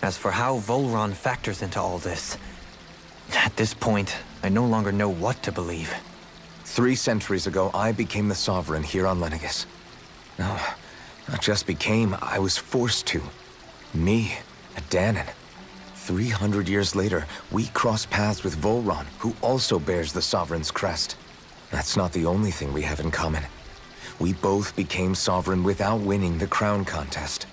As for how Volron factors into all this, at this point, I no longer know what to believe. 3 centuries ago, I became the Sovereign here on Lenegis. No, not just became, I was forced to. Me, a Danon. 300 years later, we cross paths with Volron, who also bears the Sovereign's crest. That's not the only thing we have in common. We both became Sovereign without winning the crown contest.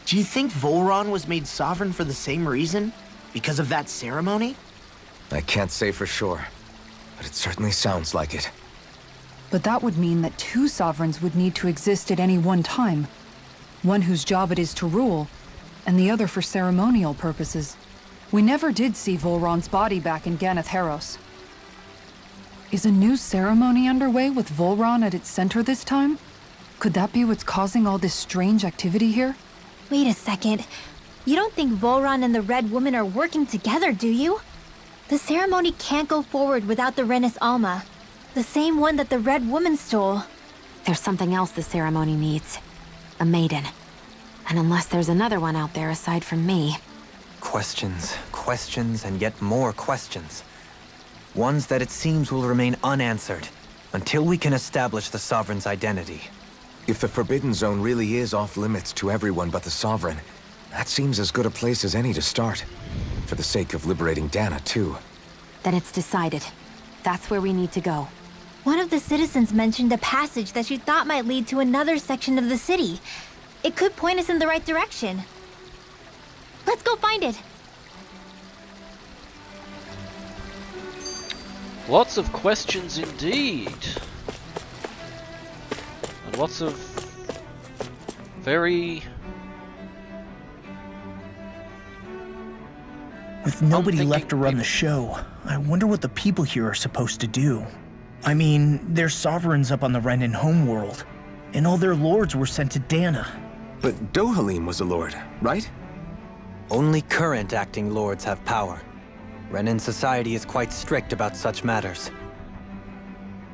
Do you think Volron was made sovereign for the same reason? Because of that ceremony? I can't say for sure, but it certainly sounds like it. But that would mean that 2 sovereigns would need to exist at any one time. One whose job it is to rule, and the other for ceremonial purposes. We never did see Volron's body back in Ganath Haros. Is a new ceremony underway with Volron at its center this time? Could that be what's causing all this strange activity here? Wait a second. You don't think Volron and the Red Woman are working together, do you? The ceremony can't go forward without the Renis Alma. The same one that the Red Woman stole. There's something else the ceremony needs. A maiden. And unless there's another one out there aside from me... Questions, questions, and yet more questions. Ones that it seems will remain unanswered, until we can establish the Sovereign's identity. If the Forbidden Zone really is off-limits to everyone but the Sovereign, that seems as good a place as any to start. For the sake of liberating Dana, too. Then it's decided. That's where we need to go. One of the citizens mentioned a passage that she thought might lead to another section of the city. It could point us in the right direction. Let's go find it! Lots of questions indeed. And lots of very... With nobody left to run the show, I wonder what the people here are supposed to do. I mean, they're sovereigns up on the Renan homeworld, and all their lords were sent to Dana. But Dohalim was a lord, right? Only current acting lords have power. Renan society is quite strict about such matters.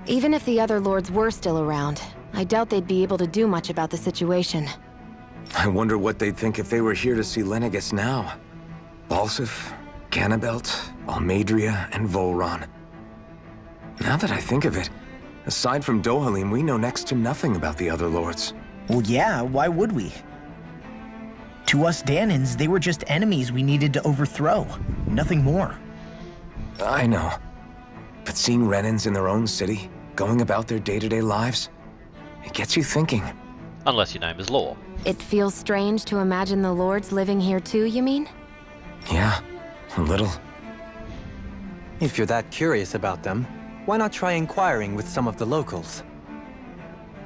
Even if the other lords were still around, I doubt they'd be able to do much about the situation. I wonder what they'd think if they were here to see Lenegis now. Balsif, Ganabelt, Almadria, and Volron. Now that I think of it, aside from Dohalim, we know next to nothing about the other lords. Well, yeah, why would we? To us Danans, they were just enemies we needed to overthrow. Nothing more. I know. But seeing Renans in their own city, going about their day-to-day lives, it gets you thinking. Unless your name is Law. It feels strange to imagine the lords living here too, you mean? Yeah, a little. If you're that curious about them, why not try inquiring with some of the locals?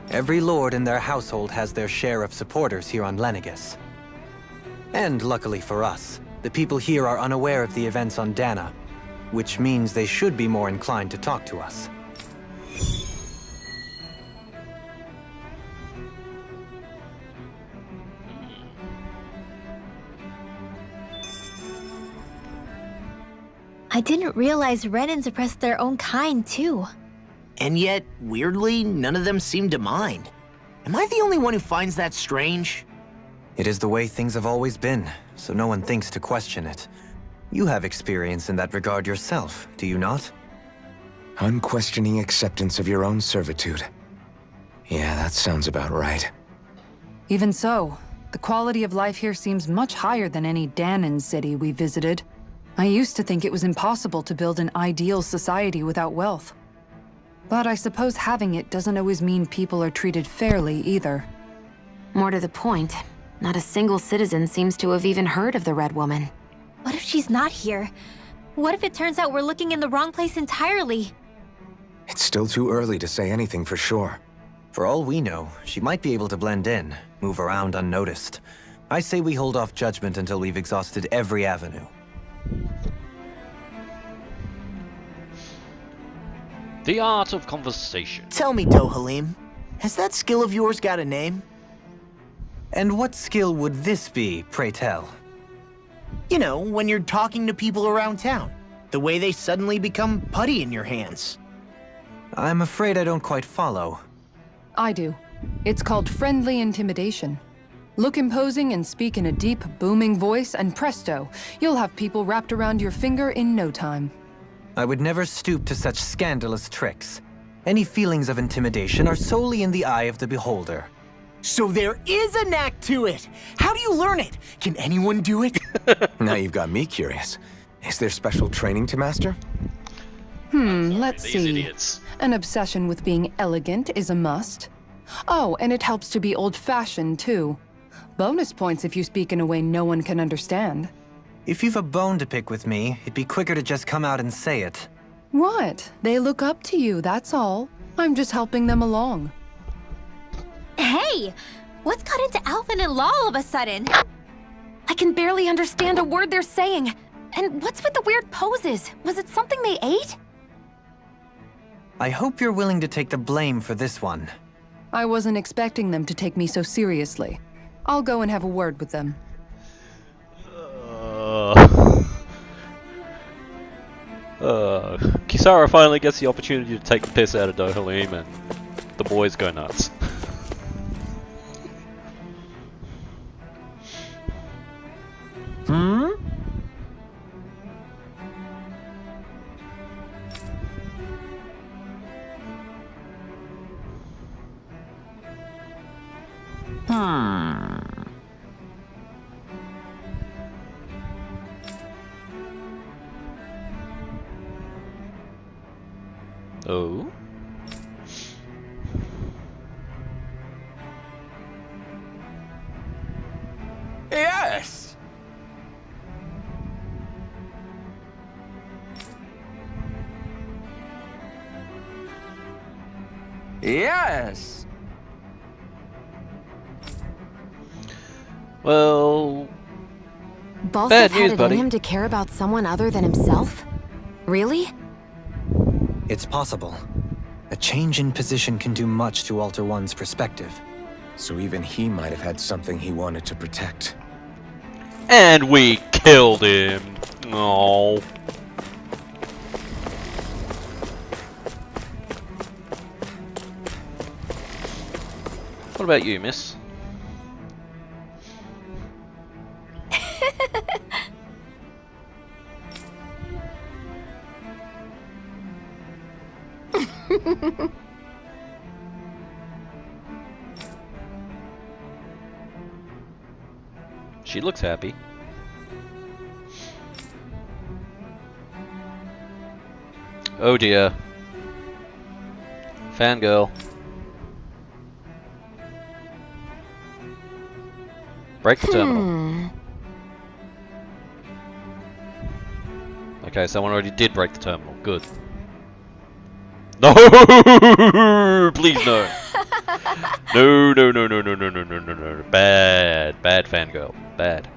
Every lord in their household has their share of supporters here on Lenegis. And luckily for us, the people here are unaware of the events on Dana, which means they should be more inclined to talk to us. I didn't realize Renans oppressed their own kind, too. And yet, weirdly, none of them seem to mind. Am I the only one who finds that strange? It is the way things have always been, so no one thinks to question it. You have experience in that regard yourself, do you not? Unquestioning acceptance of your own servitude. Yeah, that sounds about right. Even so, the quality of life here seems much higher than any Danon city we visited. I used to think it was impossible to build an ideal society without wealth. But I suppose having it doesn't always mean people are treated fairly either. More to the point, not a single citizen seems to have even heard of the Red Woman. What if she's not here? What if it turns out we're looking in the wrong place entirely? It's still too early to say anything for sure. For all we know, she might be able to blend in, move around unnoticed. I say we hold off judgment until we've exhausted every avenue. The art of conversation. Tell me, Dohalim, has that skill of yours got a name? And what skill would this be, pray tell? You know, when you're talking to people around town. The way they suddenly become putty in your hands. I'm afraid I don't quite follow. I do. It's called friendly intimidation. Look imposing and speak in a deep, booming voice, and presto, you'll have people wrapped around your finger in no time. I would never stoop to such scandalous tricks. Any feelings of intimidation are solely in the eye of the beholder. So there is a knack to it! How do you learn it? Can anyone do it? Now you've got me curious. Is there special training to master? Let's These see. idiots. An obsession with being elegant is a must. Oh, and it helps to be old-fashioned, too. Bonus points if you speak in a way no one can understand. If you've a bone to pick with me, it'd be quicker to just come out and say it. What? They look up to you, that's all. I'm just helping them along. Hey! What's got into Alvin and Law all of a sudden? I can barely understand a word they're saying. And what's with the weird poses? Was it something they ate? I hope you're willing to take the blame for this one. I wasn't expecting them to take me so seriously. I'll go and have a word with them. Kisara finally gets the opportunity to take the piss out of Dohalim, and the boys go nuts. Oh? Yes! Yes! Well, Balsif Bad had news, it in buddy. him to care about someone other than himself? Really? It's possible. A change in position can do much to alter one's perspective. So even he might have had something he wanted to protect. and we killed him. Oh. What about you, miss? She looks happy. Oh dear. Fangirl. Break the terminal. Okay, someone already did break the terminal. Good. No! Please no. No, no, no, no, no, no, no, no, no, no. Bad. Bad fangirl. Bad.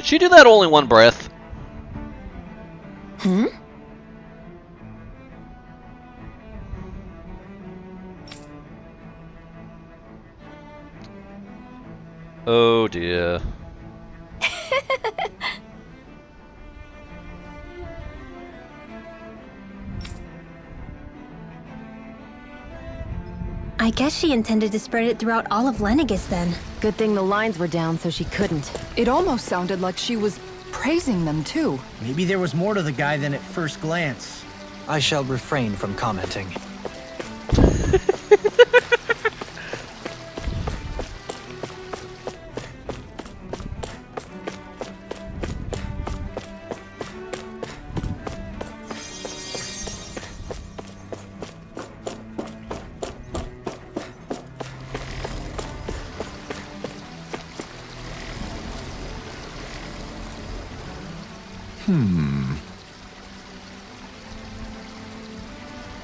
she do that all in one breath? Hmm? Oh dear. I guess she intended to spread it throughout all of Lenegis then. Good thing the lines were down so she couldn't. It almost sounded like she was praising them too. Maybe there was more to the guy than at first glance. I shall refrain from commenting.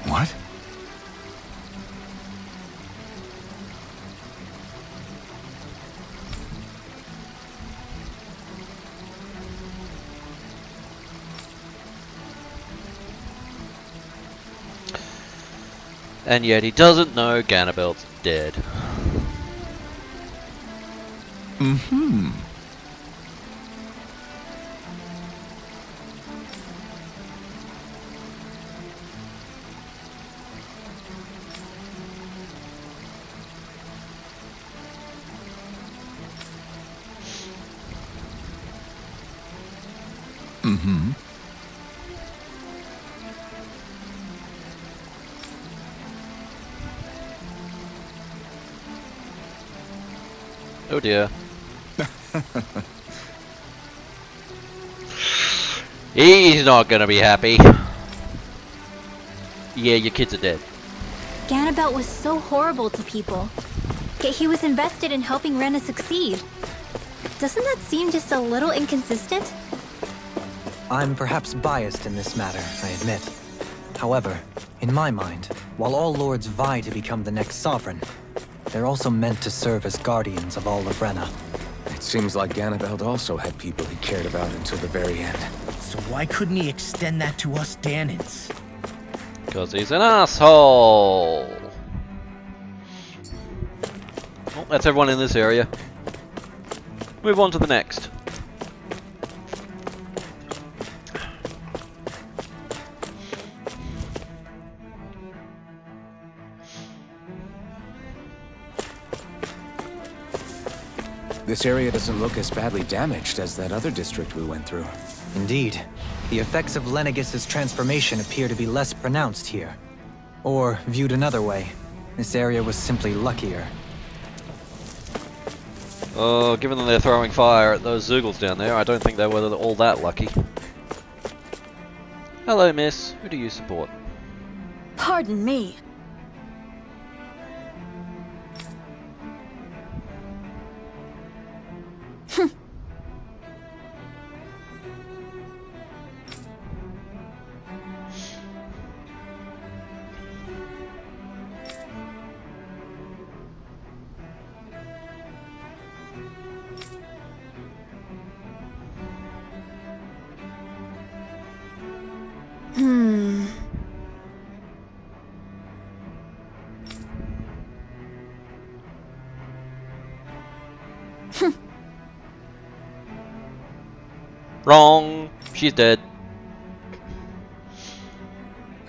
What? And yet he doesn't know Ganabel's dead. Mm-hmm. Mm-hmm. Oh dear. He's not gonna be happy. Yeah, your kids are dead. Ganabelt was so horrible to people. Yet he was invested in helping Rena succeed. Doesn't that seem just a little inconsistent? I'm perhaps biased in this matter, I admit. However, in my mind, while all lords vie to become the next sovereign, they're also meant to serve as guardians of all of Rena. It seems like Ganabelt also had people he cared about until the very end. So why couldn't he extend that to us Danans? Because he's an asshole. Well, that's everyone in this area. Move on to the next. This area doesn't look as badly damaged as that other district we went through. Indeed, the effects of Lenegis' transformation appear to be less pronounced here. Or, viewed another way, this area was simply luckier. Oh, given that they're throwing fire at those Zoogles down there, I don't think they were all that lucky. Hello, miss. Who do you support? Pardon me. Wrong. She's dead.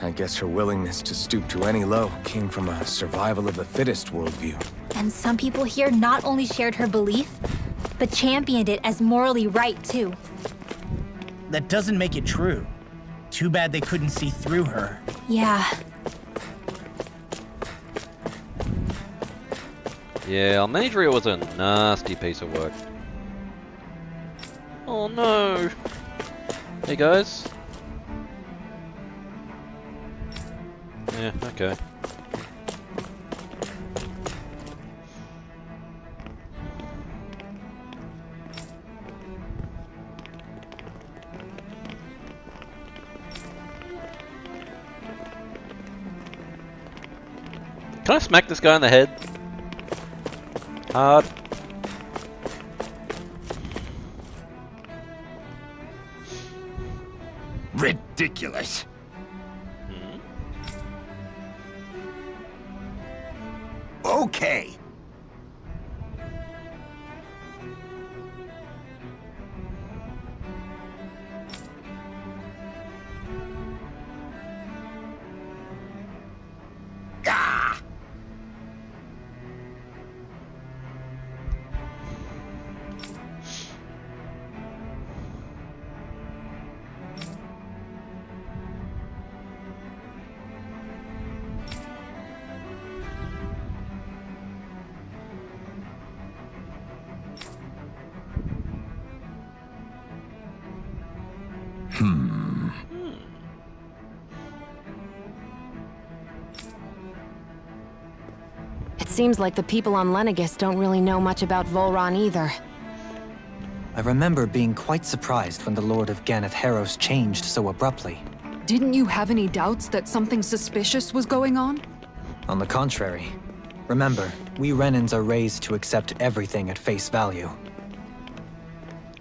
I guess her willingness to stoop to any low came from a survival of the fittest worldview. And some people here not only shared her belief, but championed it as morally right too. That doesn't make it true. Too bad they couldn't see through her. Yeah. Yeah, Almandria was a nasty piece of work. Oh no! Hey guys. Yeah, okay. Can I smack this guy in the head? Hard. Ridiculous. Okay. Ah! It seems like the people on Lenegis don't really know much about Volron either. I remember being quite surprised when the Lord of Ganeth Haros changed so abruptly. Didn't you have any doubts that something suspicious was going on? On the contrary. Remember, we Renans are raised to accept everything at face value.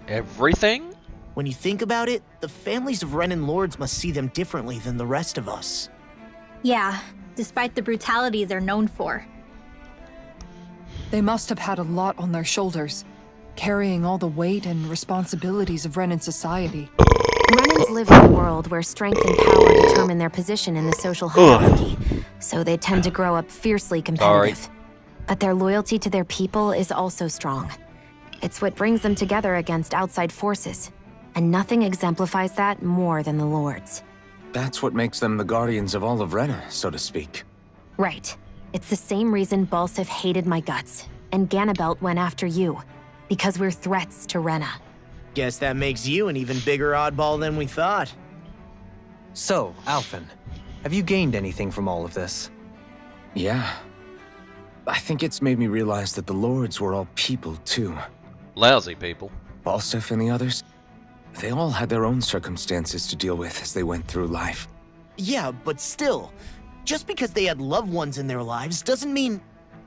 Everything? When you think about it, the families of Renan lords must see them differently than the rest of us. Yeah, despite the brutality they're known for. They must have had a lot on their shoulders, carrying all the weight and responsibilities of Renan society. Renans live in a world where strength and power determine their position in the social hierarchy, so they tend to grow up fiercely competitive. But their loyalty to their people is also strong. It's what brings them together against outside forces, and nothing exemplifies that more than the Lords. That's what makes them the guardians of all of Rena, so to speak. Right. It's the same reason Balsif hated my guts, and Ganabelt went after you, because we're threats to Rena. Guess that makes you an even bigger oddball than we thought. So, Alphen, have you gained anything from all of this? Yeah. I think it's made me realize that the Lords were all people, too. Lousy people. Balsif and the others, they all had their own circumstances to deal with as they went through life. Yeah, but still, just because they had loved ones in their lives doesn't mean...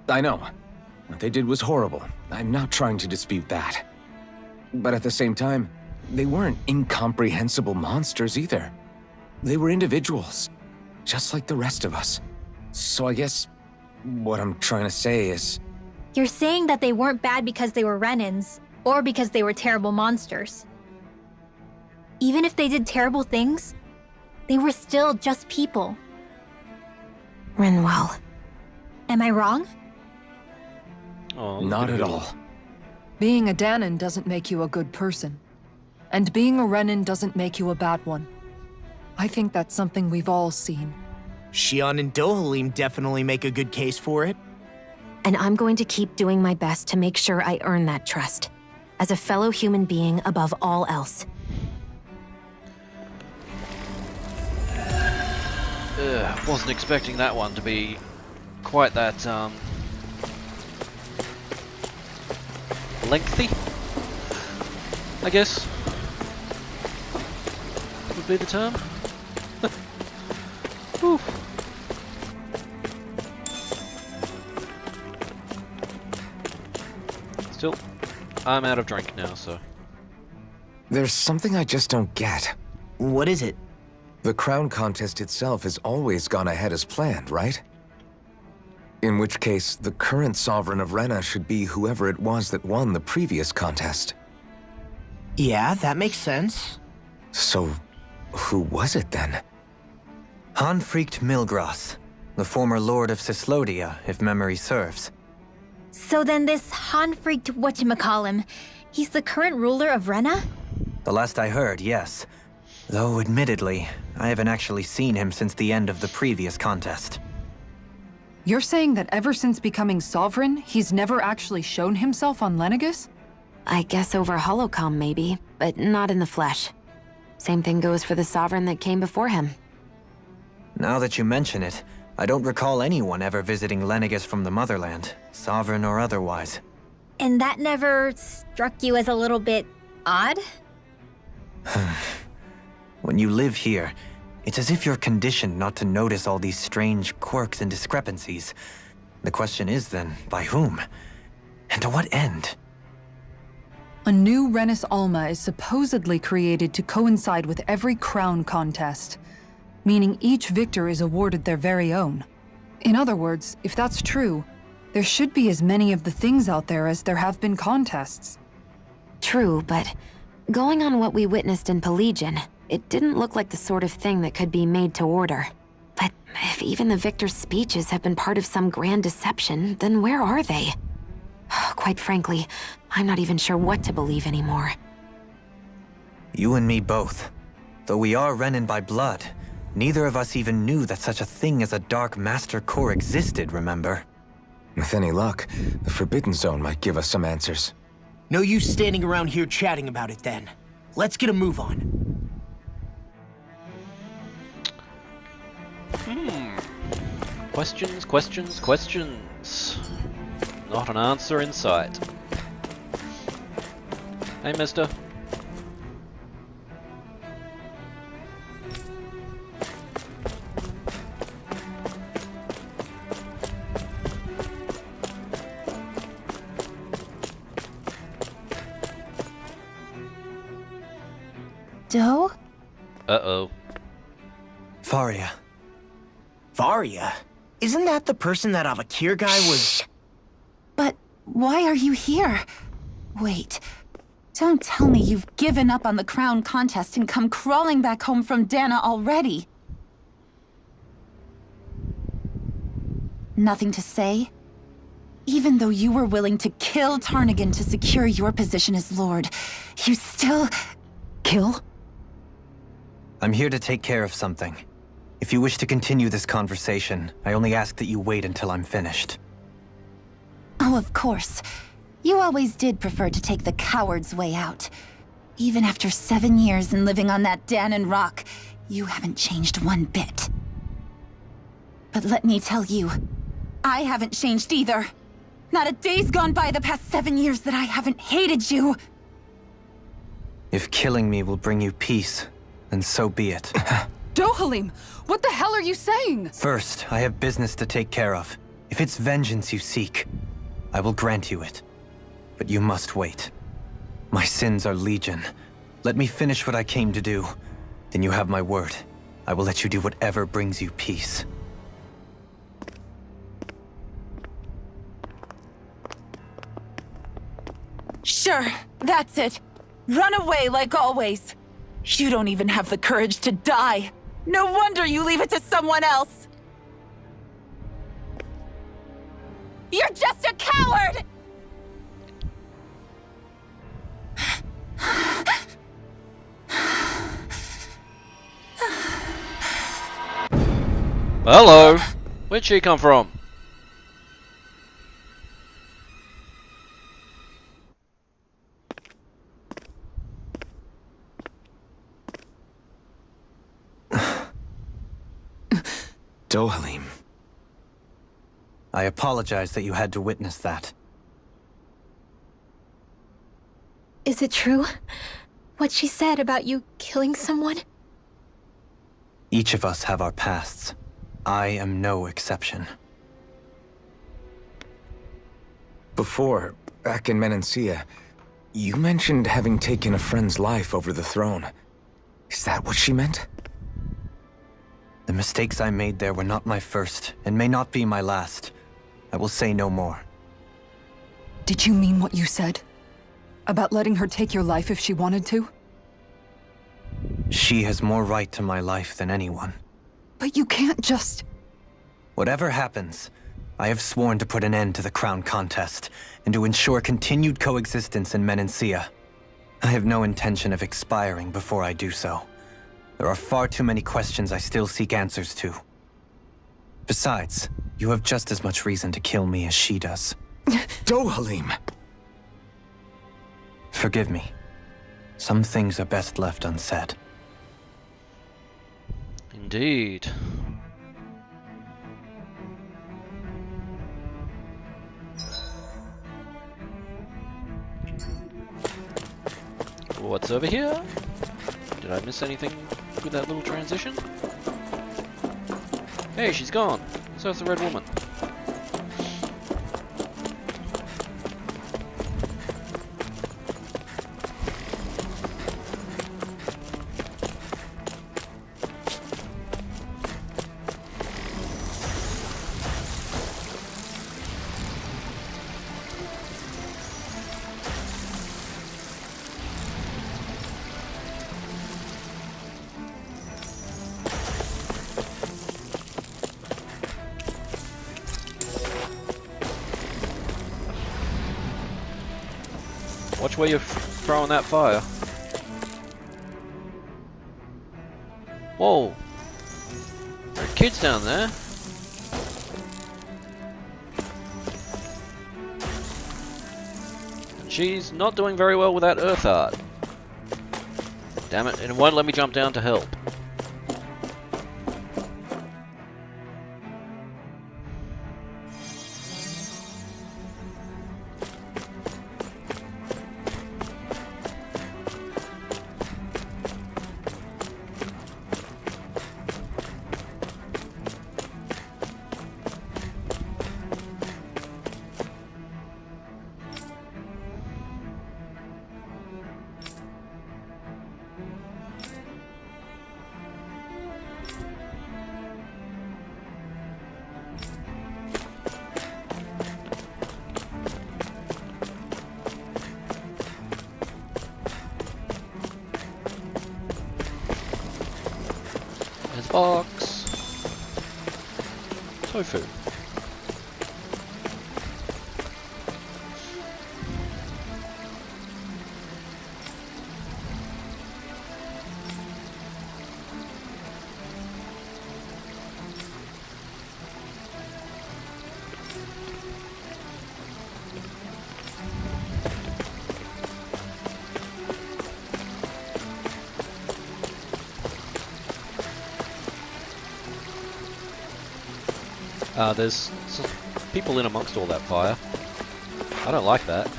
I know. What they did was horrible. I'm not trying to dispute that. But at the same time, they weren't incomprehensible monsters either. They were individuals, just like the rest of us. So I guess what I'm trying to say is... You're saying that they weren't bad because they were Renans, or because they were terrible monsters. Even if they did terrible things, they were still just people. Rinwell. Am I wrong? Oh, not at all. Being a Danan doesn't make you a good person. And being a Renan doesn't make you a bad one. I think that's something we've all seen. Shion and Dohalim definitely make a good case for it. And I'm going to keep doing my best to make sure I earn that trust. As a fellow human being above all else. Wasn't expecting that one to be quite that, lengthy, I guess, would be the term. Whew. Still, I'm out of drink now, so... There's something I just don't get. What is it? The crown contest itself has always gone ahead as planned, right? In which case, the current sovereign of Rena should be whoever it was that won the previous contest. Yeah, that makes sense. So, who was it then? Hanfrikt Milgras, the former Lord of Cislodia, if memory serves. So then this Hanfrikt whatchamacallem, he's the current ruler of Rena? The last I heard, yes. Though, admittedly, I haven't actually seen him since the end of the previous contest. You're saying that ever since becoming sovereign, he's never actually shown himself on Lenegis? I guess over holocom maybe, but not in the flesh. Same thing goes for the sovereign that came before him. Now that you mention it, I don't recall anyone ever visiting Lenegis from the motherland, sovereign or otherwise. And that never struck you as a little bit odd? When you live here, it's as if you're conditioned not to notice all these strange quirks and discrepancies. The question is then, by whom? And to what end? A new Renis Alma is supposedly created to coincide with every crown contest, meaning each victor is awarded their very own. In other words, if that's true, there should be as many of the things out there as there have been contests. True, but going on what we witnessed in Pelagian, it didn't look like the sort of thing that could be made to order. But if even the victor's speeches have been part of some grand deception, then where are they? Quite frankly, I'm not even sure what to believe anymore. You and me both. Though we are Renin by blood, neither of us even knew that such a thing as a Dark Master Core existed, remember? With any luck, the Forbidden Zone might give us some answers. No use standing around here chatting about it then. Let's get a move on. Questions, questions, questions. Not an answer in sight. Hey, mister. Doe? Uh-oh. Faria. Varia? Isn't that the person that Avakir guy was... But why are you here? Wait. Don't tell me you've given up on the crown contest and come crawling back home from Dana already. Nothing to say? Even though you were willing to kill Tarnigan to secure your position as Lord, you still... Kill? I'm here to take care of something. If you wish to continue this conversation, I only ask that you wait until I'm finished. Oh, of course. You always did prefer to take the coward's way out. Even after 7 years and living on that Danon rock, you haven't changed one bit. But let me tell you, I haven't changed either. Not a day's gone by the past 7 years that I haven't hated you. If killing me will bring you peace, then so be it. Dohalim, what the hell are you saying? First, I have business to take care of. If it's vengeance you seek, I will grant you it. But you must wait. My sins are legion. Let me finish what I came to do. Then you have my word. I will let you do whatever brings you peace. Sure, that's it. Run away like always. You don't even have the courage to die. No wonder you leave it to someone else. You're just a coward! Hello. Where'd she come from? Dohalim. I apologize that you had to witness that. Is it true? What she said about you killing someone? Each of us have our pasts. I am no exception. Before, back in Menancia, you mentioned having taken a friend's life over the throne. Is that what she meant? The mistakes I made there were not my first, and may not be my last. I will say no more. Did you mean what you said? About letting her take your life if she wanted to? She has more right to my life than anyone. But you can't just... Whatever happens, I have sworn to put an end to the crown contest, and to ensure continued coexistence in Menancia. I have no intention of expiring before I do so. There are far too many questions I still seek answers to. Besides, you have just as much reason to kill me as she does. Dohalim! Forgive me. Some things are best left unsaid. Indeed. What's over here? Did I miss anything with that little transition? Hey, she's gone. So it's the red woman. Watch where you're throwing that fire. Whoa! There are kids down there. And she's not doing very well with that earth art. Damn it, and it won't let me jump down to help. Box. Tofu. There's some people in amongst all that fire. I don't like that.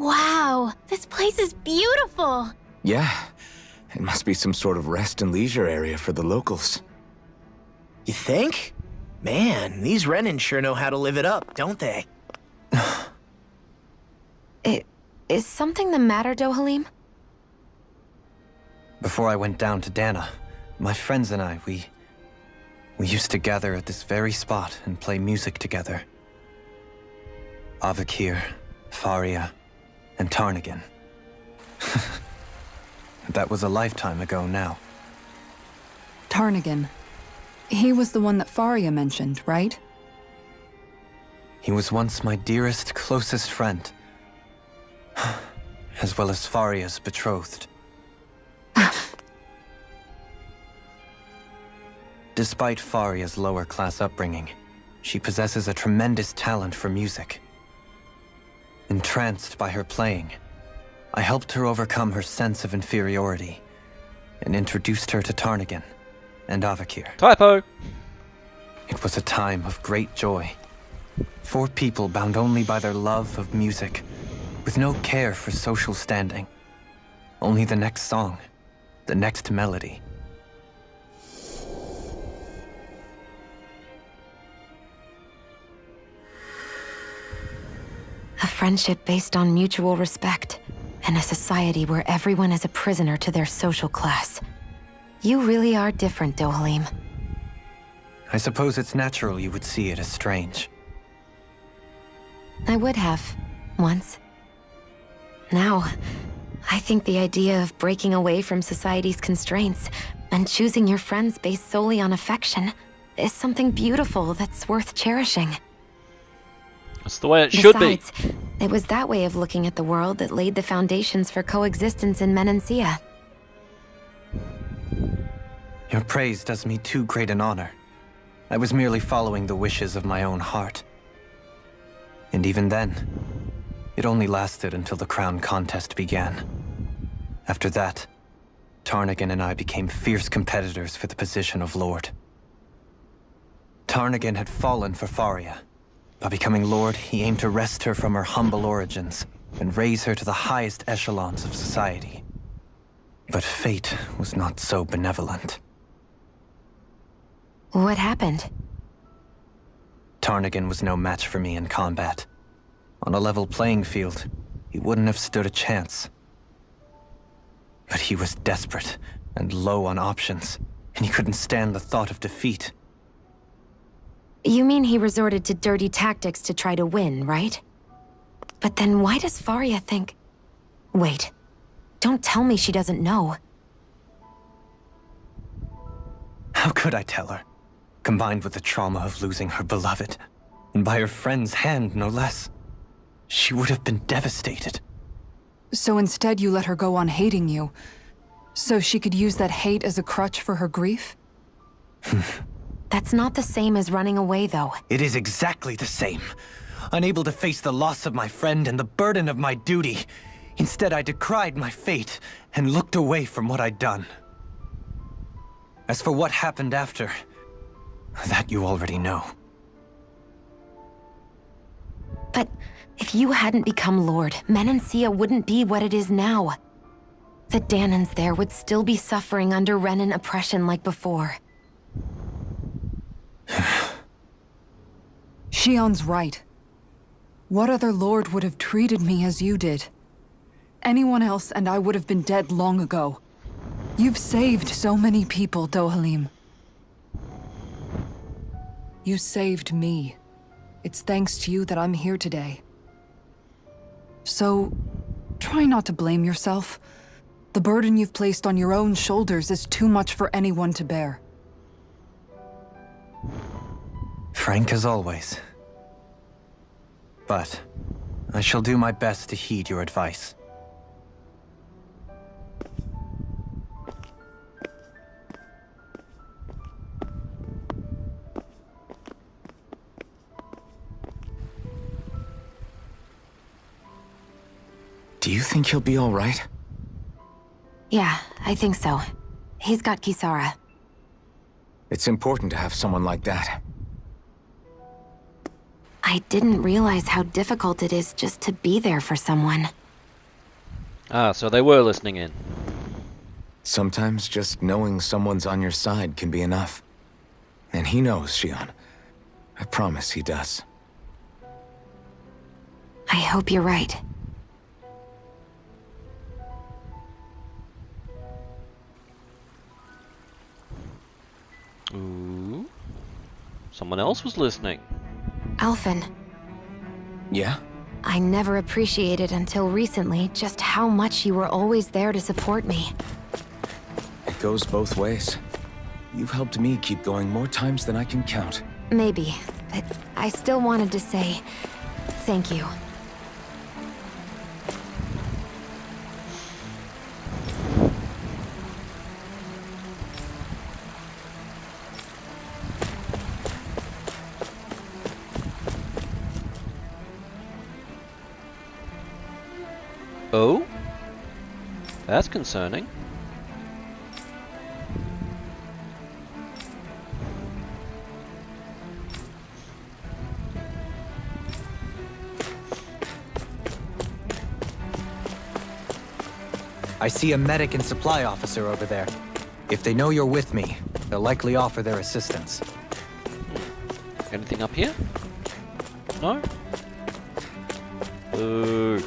Wow, this place is beautiful! Yeah, it must be some sort of rest and leisure area for the locals. You think? Man, these Renan sure know how to live it up, don't they? Is something the matter, Dohalim? Before I went down to Dana, my friends and I, we used to gather at this very spot and play music together. Avakir, Faria, and Tarnagan. That was a lifetime ago now. Tarnagan. He was the one that Faria mentioned, right? He was once my dearest, closest friend. As well as Faria's betrothed. Despite Faria's lower-class upbringing, she possesses a tremendous talent for music. Entranced by her playing, I helped her overcome her sense of inferiority and introduced her to Tarnagan and Avakir. Typo! It was a time of great joy. 4 people bound only by their love of music, with no care for social standing. Only the next song, the next melody. A friendship based on mutual respect, and a society where everyone is a prisoner to their social class. You really are different, Dohalim. I suppose it's natural you would see it as strange. I would have, once. Now, I think the idea of breaking away from society's constraints and choosing your friends based solely on affection is something beautiful that's worth cherishing. That's the way it should be. Besides, it was that way of looking at the world that laid the foundations for coexistence in Menancia. Your praise does me too great an honor. I was merely following the wishes of my own heart. And even then, it only lasted until the crown contest began. After that, Tarnagan and I became fierce competitors for the position of Lord. Tarnagan had fallen for Faria. By becoming Lord, he aimed to wrest her from her humble origins and raise her to the highest echelons of society. But fate was not so benevolent. What happened? Tarnagan was no match for me in combat. On a level playing field, he wouldn't have stood a chance. But he was desperate and low on options, and he couldn't stand the thought of defeat. You mean he resorted to dirty tactics to try to win, right? But then why does Faria think... Wait. Don't tell me she doesn't know. How could I tell her? Combined with the trauma of losing her beloved, and by her friend's hand, no less. She would have been devastated. So instead you let her go on hating you, so she could use that hate as a crutch for her grief? That's not the same as running away, though. It is exactly the same. Unable to face the loss of my friend and the burden of my duty. Instead, I decried my fate and looked away from what I'd done. As for what happened after, that you already know. But if you hadn't become Lord, Menancia wouldn't be what it is now. The Danans there would still be suffering under Renan oppression like before. Shion's right. What other lord would have treated me as you did? Anyone else and I would have been dead long ago. You've saved so many people, Dohalim. You saved me. It's thanks to you that I'm here today. So, try not to blame yourself. The burden you've placed on your own shoulders is too much for anyone to bear. Frank as always. But I shall do my best to heed your advice. Do you think he'll be all right? Yeah, I think so. He's got Kisara. It's important to have someone like that. I didn't realize how difficult it is just to be there for someone. Ah, so they were listening in. Sometimes just knowing someone's on your side can be enough. And he knows, Shion. I promise he does. I hope you're right. Ooh. Someone else was listening. Alphen. Yeah? I never appreciated until recently just how much you were always there to support me. It goes both ways. You've helped me keep going more times than I can count. Maybe, but I still wanted to say thank you. Oh? That's concerning. I see a medic and supply officer over there. If they know you're with me, they'll likely offer their assistance. Anything up here? No? Ooh.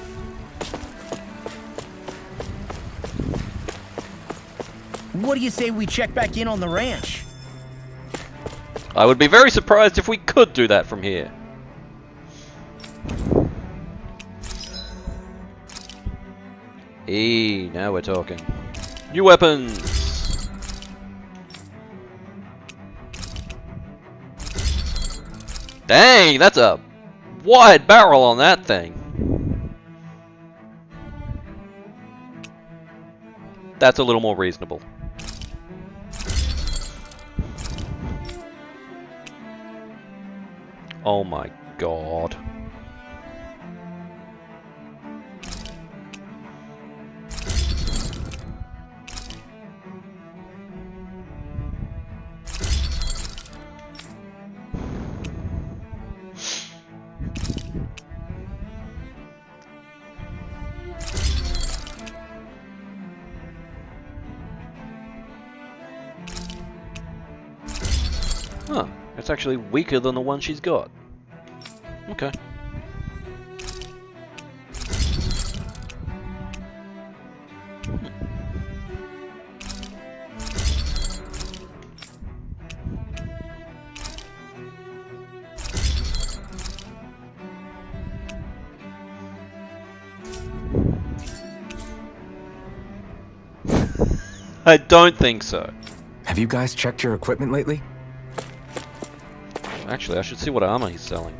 What do you say we check back in on the ranch? I would be very surprised if we could do that from here. Now we're talking. New weapons! Dang, that's a wide barrel on that thing. That's a little more reasonable. Oh my god. Huh, it's actually weaker than the one she's got. Okay. I don't think so. Have you guys checked your equipment lately? Actually, I should see what armor he's selling.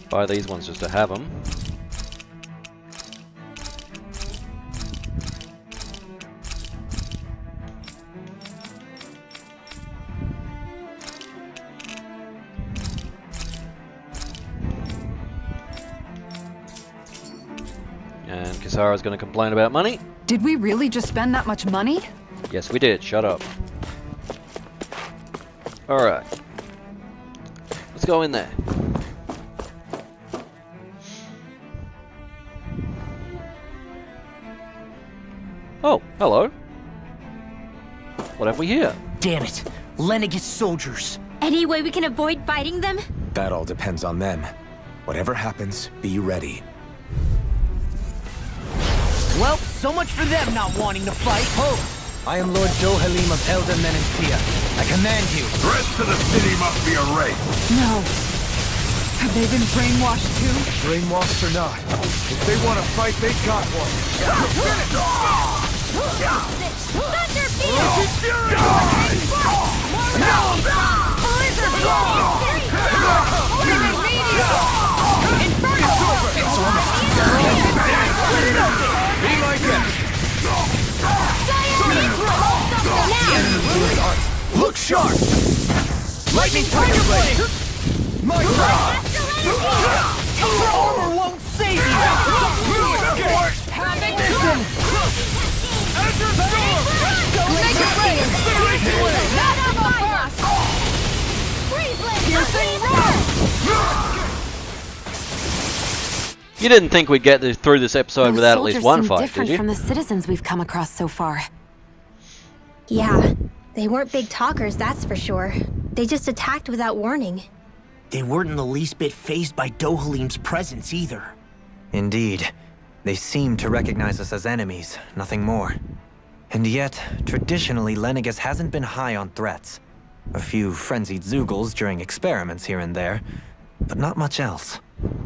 Buy these ones just to have them. And Kisara's going to complain about money. Did we really just spend that much money? Yes, we did. Shut up. Alright. Let's go in there. Oh, hello. What have we here? Damn it. Lenegis soldiers. Any way we can avoid fighting them? That all depends on them. Whatever happens, be ready. Well, so much for them not wanting to fight. Ho! I am Lord Dohalim of Elder Menencia. I command you. The rest of the city must be erased. No. Have they been brainwashed too? Brainwashed or not, if they want to fight, they got one. Thunder Be like that. Look sharp! Lightning Tiger Blade! My God! Your armor won't save you! Listen! You didn't think we'd get through this episode Those without at least soldiers one seem fight, different did you? from the citizens we've come across so far. Yeah, they weren't big talkers, that's for sure. They just attacked without warning. They weren't in the least bit fazed by Dohalim's presence either. Indeed. They seem to recognize us as enemies, nothing more. And yet, traditionally, Lenegis hasn't been high on threats. A few frenzied Zeugles during experiments here and there, but not much else.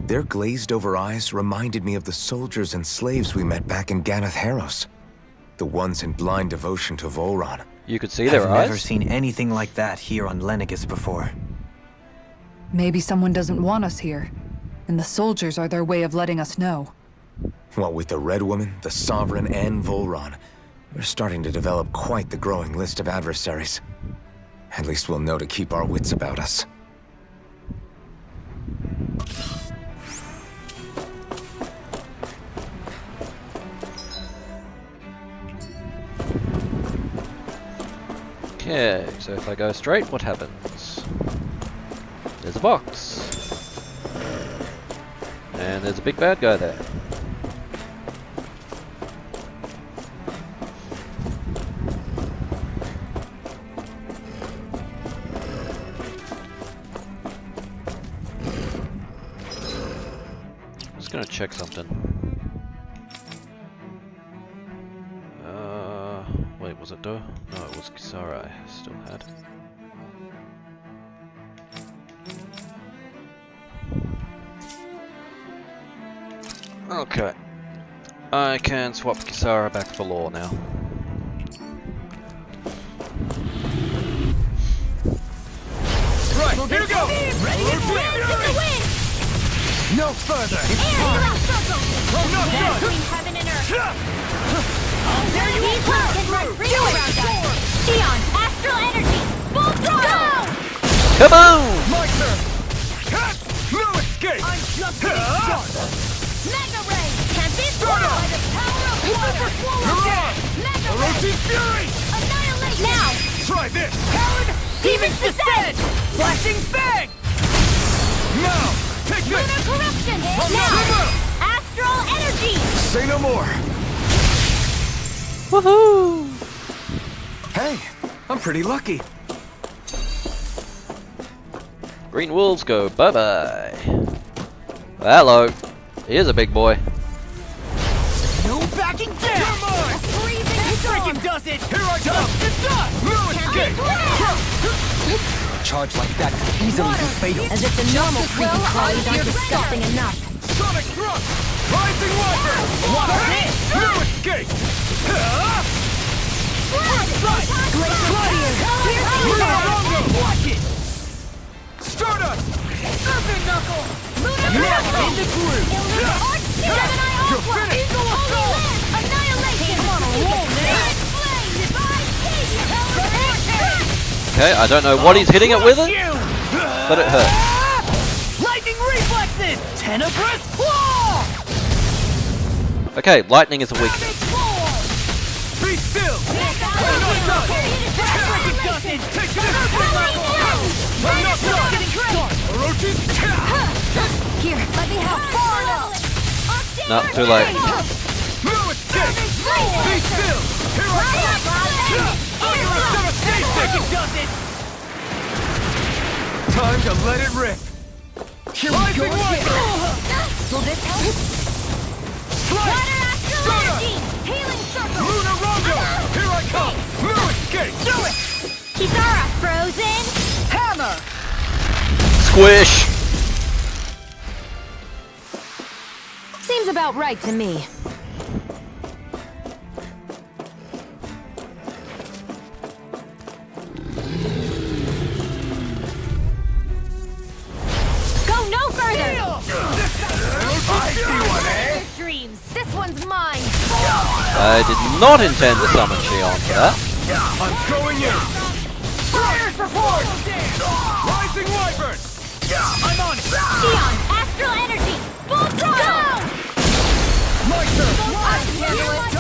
Their glazed-over eyes reminded me of the soldiers and slaves we met back in Ganath Haros. The ones in blind devotion to Volron. You could see their I've eyes? never seen anything like that here on Lenegis before. Maybe someone doesn't want us here, and the soldiers are their way of letting us know. What with the Red Woman, the Sovereign, and Volron, we're starting to develop quite the growing list of adversaries. At least we'll know to keep our wits about us. Okay, so if I go straight, what happens? There's a box. And there's a big bad guy there. Just gonna check something. Wait, was it Do? No, it was Kisara I still had. Okay. I can swap Kisara back for Law now. Right, here we go! Ready to win! No further! It's time! I'm not done! Between heaven and earth. There you These are! can run free around us. Xion, astral energy, full throttle! Kaboom! My turn! No escape! I'm just getting started! Mega ray can be swallowed by the power of water. Mega ray, Orochi's Fury! annihilate now. Try this! Powered Demon's Descent! Flashing Fang! Now! Take this! Lunar corruption now. Astral energy. Say no more! Woohoo! Hey, I'm pretty lucky. Green wolves go bye-bye. Hello. He is a big boy. No backing down! You're mine! Breathing freaking does it! Here I come! It's up! No escape! A charge like that could easily be fatal. As if the normal creepy crawlies aren't disgusting enough. Sonic thrust! Rising Wiper! Watch it! No escape! Watch it! Stardust! Serpent Knuckle! Now in the groove! You're finished! Annihilation! Okay, I don't know what he's hitting it with it, but it hurt. Lightning reflexes! Tenebrous claw! Okay, lightning is a weakness. Be still! I'm not done! Freaking doesn't! Take it! I'm not done! Orochi's Here, let me help. No, too late. no escape! Be still! Here I come! Under a devastation! Freaking doesn't! Time to let it rip! Rising Wiper! Will this help? Water Astral energy! Healing circle! Lunar Rondo! Here I come! No escape! Do it! Kisara, frozen! Hammer! Squish! Seems about right to me. Go no further! I see one, eh? Dreams! This one's mine! I did not intend to summon Shion for that. I'm going in! Fire support! Rising Wipers! I'm on it! Xion, astral energy! Full throttle! My turn!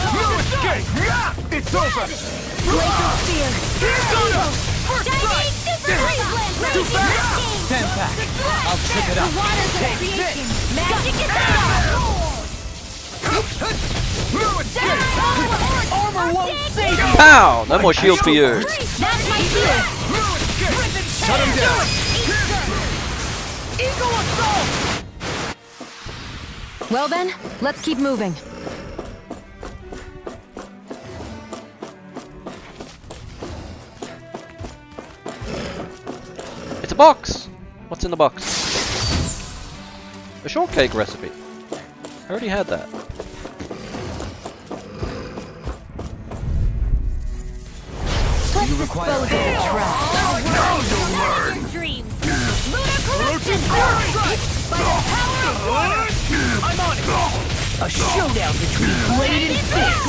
No escape! It's over! Laser spear! Soda! First Shining strike! super freeze Too fast! Stand back. I'll trip it up. The waters of Take creation! this. Magic is out! No escape! Armor won't save you! Pow! No more shield for you. That's my shield! No escape! Shut him down! Eagle assault! Well then, let's keep moving. It's a box! What's in the box? A shortcake recipe. I already had that. Let's You require dispose of the trap. Now you'll learn! Dreams! Lunar corruption! By the power of water! I'm on it! A showdown between blade and fist!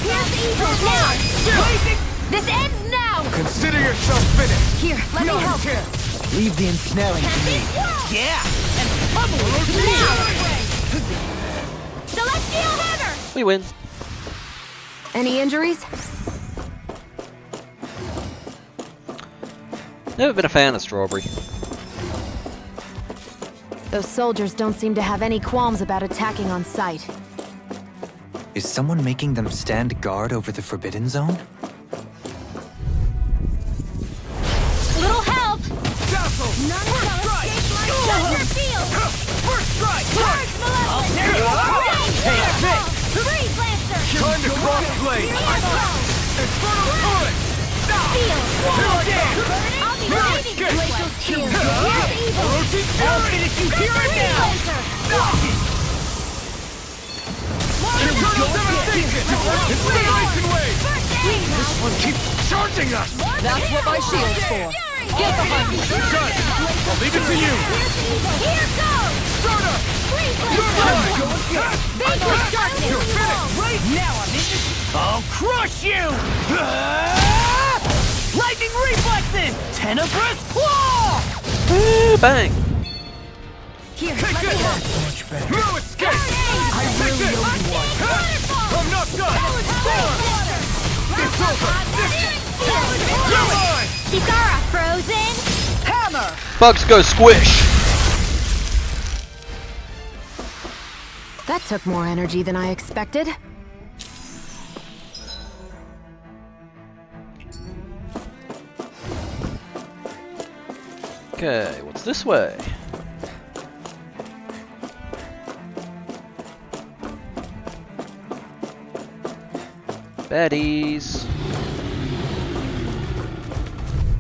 Here's evil now! This ends now! Consider yourself finished! Here, let me help. Leave the ensnaring to me. Yeah! And pummel it to me! Celestial hammer! We win. Any injuries? Never been a fan of Strawberry. Those soldiers don't seem to have any qualms about attacking on sight. Is someone making them stand guard over the Forbidden Zone? Little help! Dazzle! None First shall strike! escape my shelter field! First strike! Charge malevolence! Take this! Freeze lancer! Time to cross blade! Infernal turret! Field! Here I am! I'll be No waiting! escape! Glacial shield! Here's evil! Orochi's I'll fury! finish you here and now! Infernal devastation! Incineration wave! This One keeps charging us! That's what my shield's for! Get behind me! Done! I'll leave it to you! Here goes! Stardust! Freeze You're lancer! right! Vapor darkness! You're finished! Right now I'm in this... I'll crush you! Lightning reflexes! Tenebrous claw! Bang! Here, Take let me this! help! No escape! I really owe you one. I'm not done! It's over! You're mine! Kisara, frozen! Hammer! Bugs go squish! That took more energy than I expected. Okay, what's this way? Baddies.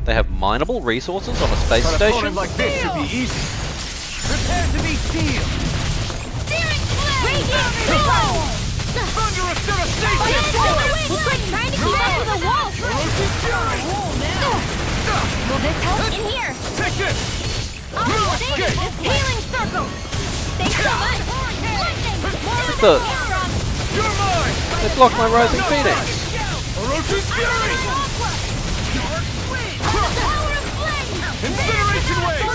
They have mineable resources on a space station? Like this should be easy. Prepare to be sealed. Thunderous devastation! Quit trying to keep up with the wall! Will this help? In here! Take this! Healing circle! Thanks so much! The... You're mine! They blocked my rising phoenix! Orochi's fury! Incineration wave!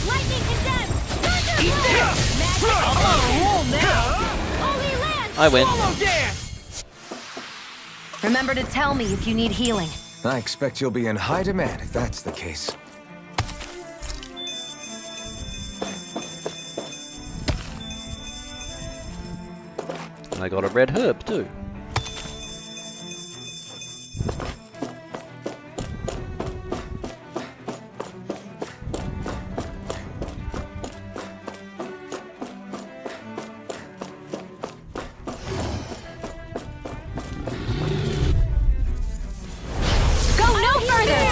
Lightning condemned! Eat this! I'm on a roll now! Holy land! I win. Solo dance! Remember to tell me if you need healing. I expect you'll be in high demand if that's the case. I got a red herb too. Go no further!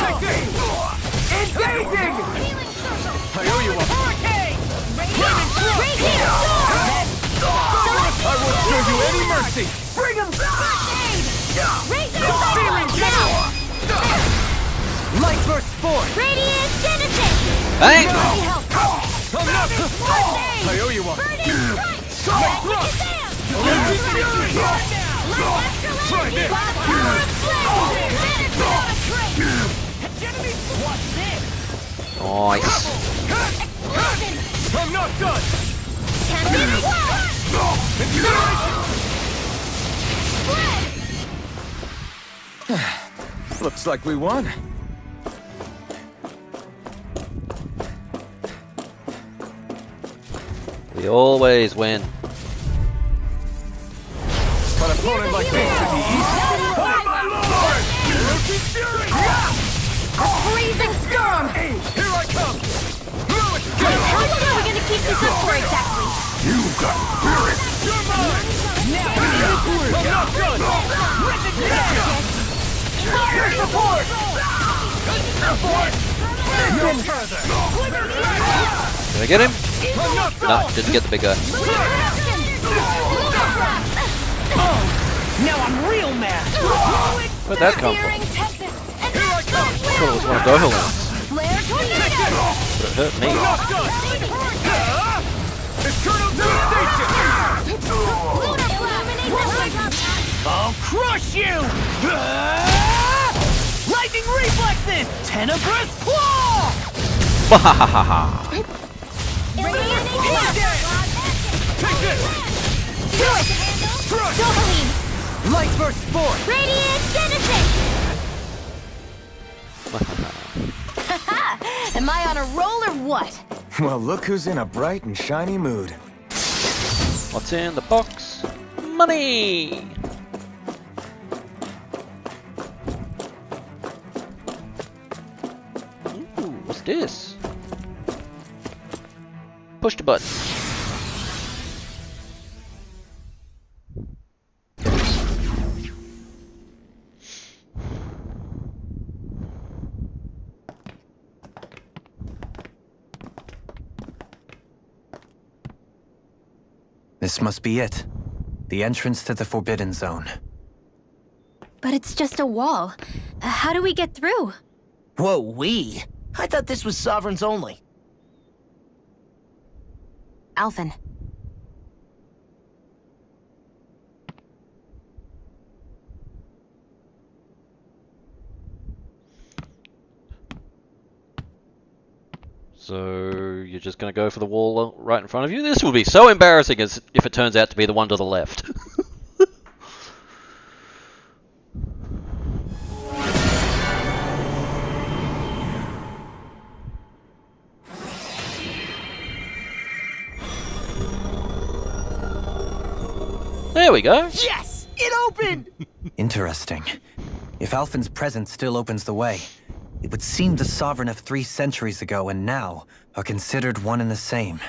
Engaging! I owe you one. Hurricane! Right here! I won't show you any mercy! Bring him Now! Light burst forth! Radiant Genesis! Bang! I'm not... I owe you one. Try this! Nice. I'm not done! Looks like we won. We always win. An opponent like this should be easy. Oh my lord! Orochi's fury! Freezing storm! Here I come! No escape! How long are we gonna keep this up for exactly? You got spirit! You're mine! Now I'm not done! Fire support! No further! Did I get him? I'm not No, done! didn't get the big guy. Now I'm real mad! Where'd that come from? Here I come! I thought it was one of Gohan's. Flare tornado! But it hurt me. I'm not done! Eternal devastation! I'll crush you! Lightning reflexes! Tenebrous claw! Wahahaha. Take this! Do it! Dohalim! Light burst forth! Radiant Genesis! Am I on a roll or what? Well, look who's in a bright and shiny mood. What's in the box? Money! Ooh, what's this? Push the button. This must be it. The entrance to the Forbidden Zone. But it's just a wall. How do we get through? Whoa, we? I thought this was Sovereigns only. Alphen. So you're just gonna go for the wall right in front of you? This will be so embarrassing as if it turns out to be the one to the left. There we go. Yes! It opened! Interesting. If Alphen's presence still opens the way, it would seem the Sovereign of 3 centuries ago and now are considered one and the same.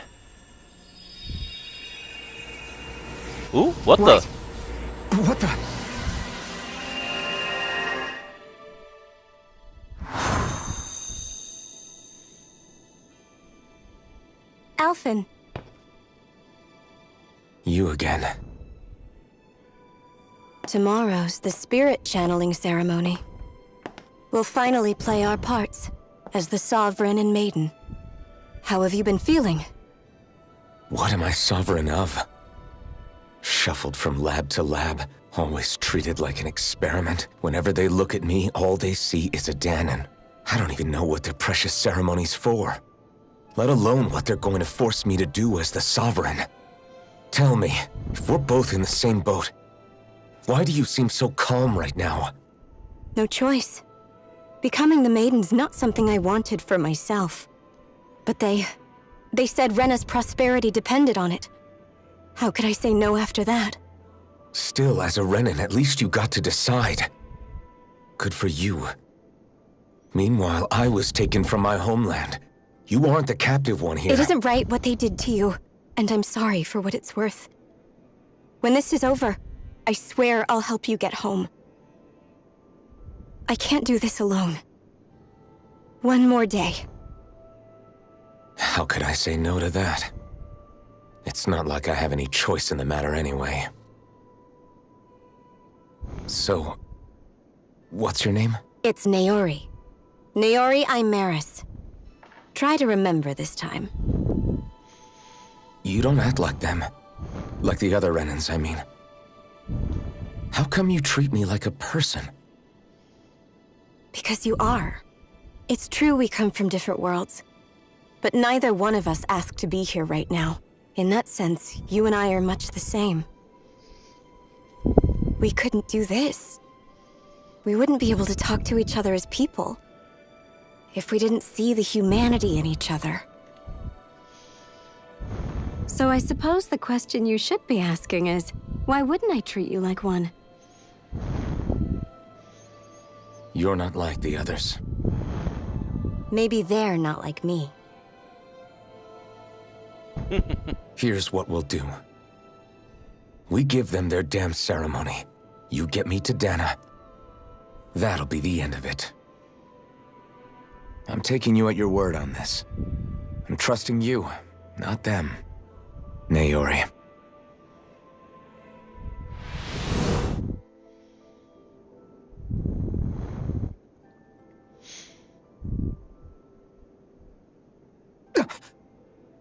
Ooh, what Wait. the? What the? Alphen. You again. Tomorrow's the spirit channeling ceremony. We'll finally play our parts as the Sovereign and Maiden. How have you been feeling? What am I sovereign of? Shuffled from lab to lab, always treated like an experiment. Whenever they look at me, all they see is a Danon. I don't even know what their precious ceremony's for, let alone what they're going to force me to do as the Sovereign. Tell me, if we're both in the same boat, why do you seem so calm right now? No choice. Becoming the Maiden's not something I wanted for myself. But they said Rena's prosperity depended on it. How could I say no after that? Still, as a Renan, at least you got to decide. Good for you. Meanwhile, I was taken from my homeland. You aren't the captive one here. It isn't right what they did to you, and I'm sorry for what it's worth. When this is over, I swear I'll help you get home. I can't do this alone. One more day. How could I say no to that? It's not like I have any choice in the matter anyway. So, what's your name? It's Naori. Naori Imaris. Try to remember this time. You don't act like them. Like the other Renans, I mean. How come you treat me like a person? Because you are. It's true we come from different worlds. But neither one of us asked to be here right now. In that sense, you and I are much the same. We couldn't do this. We wouldn't be able to talk to each other as people if we didn't see the humanity in each other. So I suppose the question you should be asking is, why wouldn't I treat you like one? You're not like the others. Maybe they're not like me. Here's what we'll do. We give them their damn ceremony. You get me to Dana. That'll be the end of it. I'm taking you at your word on this. I'm trusting you, not them. Naori.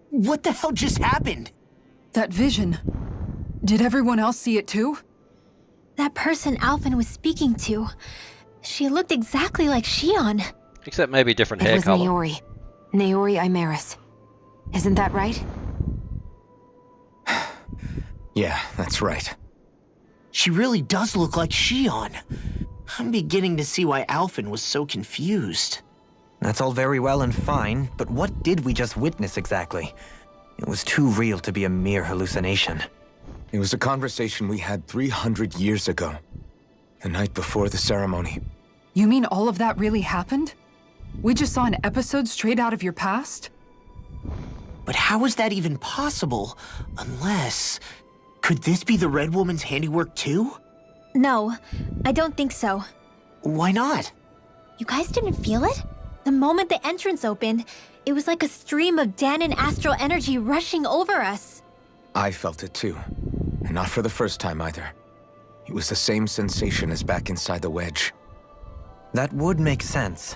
What the hell just happened? That vision. Did everyone else see it too? That person Alphen was speaking to, she looked exactly like Shion. Except maybe different It hair was color. Naori. Naori Imaris. Isn't that right? Yeah, that's right. She really does look like Shion. I'm beginning to see why Alphen was so confused. That's all very well and fine, but what did we just witness exactly? It was too real to be a mere hallucination. It was a conversation we had 300 years ago. The night before the ceremony. You mean all of that really happened? We just saw an episode straight out of your past? But how is that even possible? Unless... Could this be the Red Woman's handiwork too? No, I don't think so. Why not? You guys didn't feel it? The moment the entrance opened, it was like a stream of Danon astral energy rushing over us. I felt it too. And not for the first time either. It was the same sensation as back inside the wedge. That would make sense.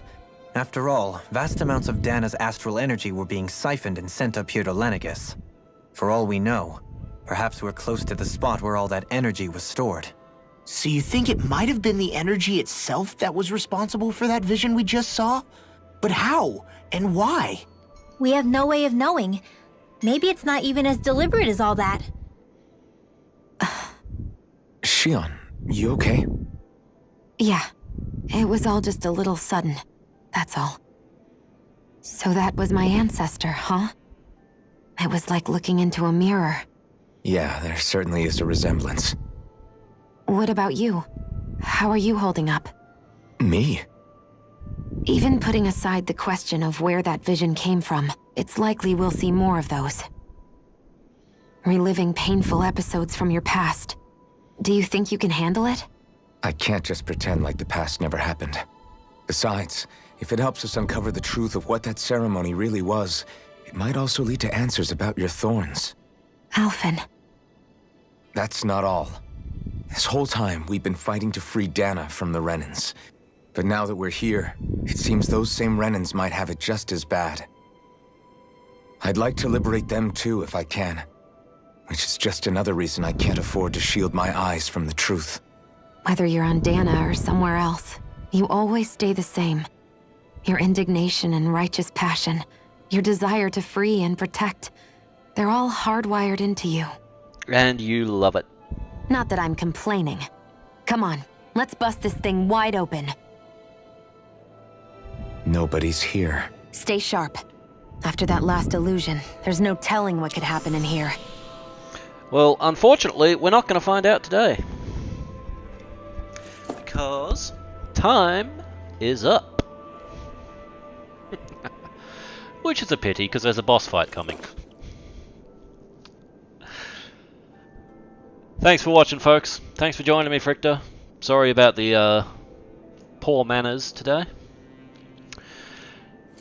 After all, vast amounts of Dana's astral energy were being siphoned and sent up here to Lenegis. For all we know, perhaps we're close to the spot where all that energy was stored. So you think it might have been the energy itself that was responsible for that vision we just saw? But how? And why? We have no way of knowing. Maybe it's not even as deliberate as all that. Shion, you okay? Yeah. It was all just a little sudden. That's all. So that was my ancestor, huh? It was like looking into a mirror. Yeah, there certainly is a resemblance. What about you? How are you holding up? Me? Even putting aside the question of where that vision came from, it's likely we'll see more of those. Reliving painful episodes from your past. Do you think you can handle it? I can't just pretend like the past never happened. Besides, if it helps us uncover the truth of what that ceremony really was, it might also lead to answers about your thorns. Alphen. That's not all. This whole time, we've been fighting to free Dana from the Renans. But now that we're here, it seems those same Renans might have it just as bad. I'd like to liberate them too if I can. Which is just another reason I can't afford to shield my eyes from the truth. Whether you're on Dana or somewhere else, you always stay the same. Your indignation and righteous passion, your desire to free and protect, they're all hardwired into you. And you love it. Not that I'm complaining. Come on, let's bust this thing wide open. Nobody's here. Stay sharp. After that last illusion, there's no telling what could happen in here. Well, unfortunately, we're not going to find out today. Because time is up. Which is a pity, because there's a boss fight coming. Thanks for watching, folks. Thanks for joining me, Frictor. Sorry about the poor manners today.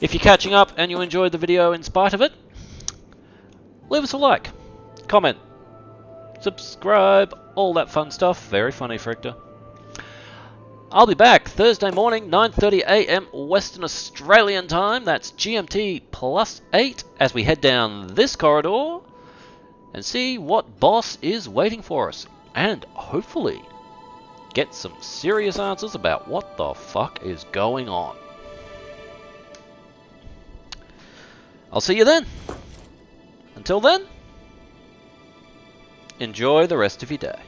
If you're catching up and you enjoyed the video in spite of it, leave us a like, comment, subscribe, all that fun stuff. Very funny, Frictor. I'll be back Thursday morning, 9:30 AM Western Australian time. That's GMT +8 as we head down this corridor and see what boss is waiting for us. And hopefully get some serious answers about what the fuck is going on. I'll see you then. Until then, enjoy the rest of your day.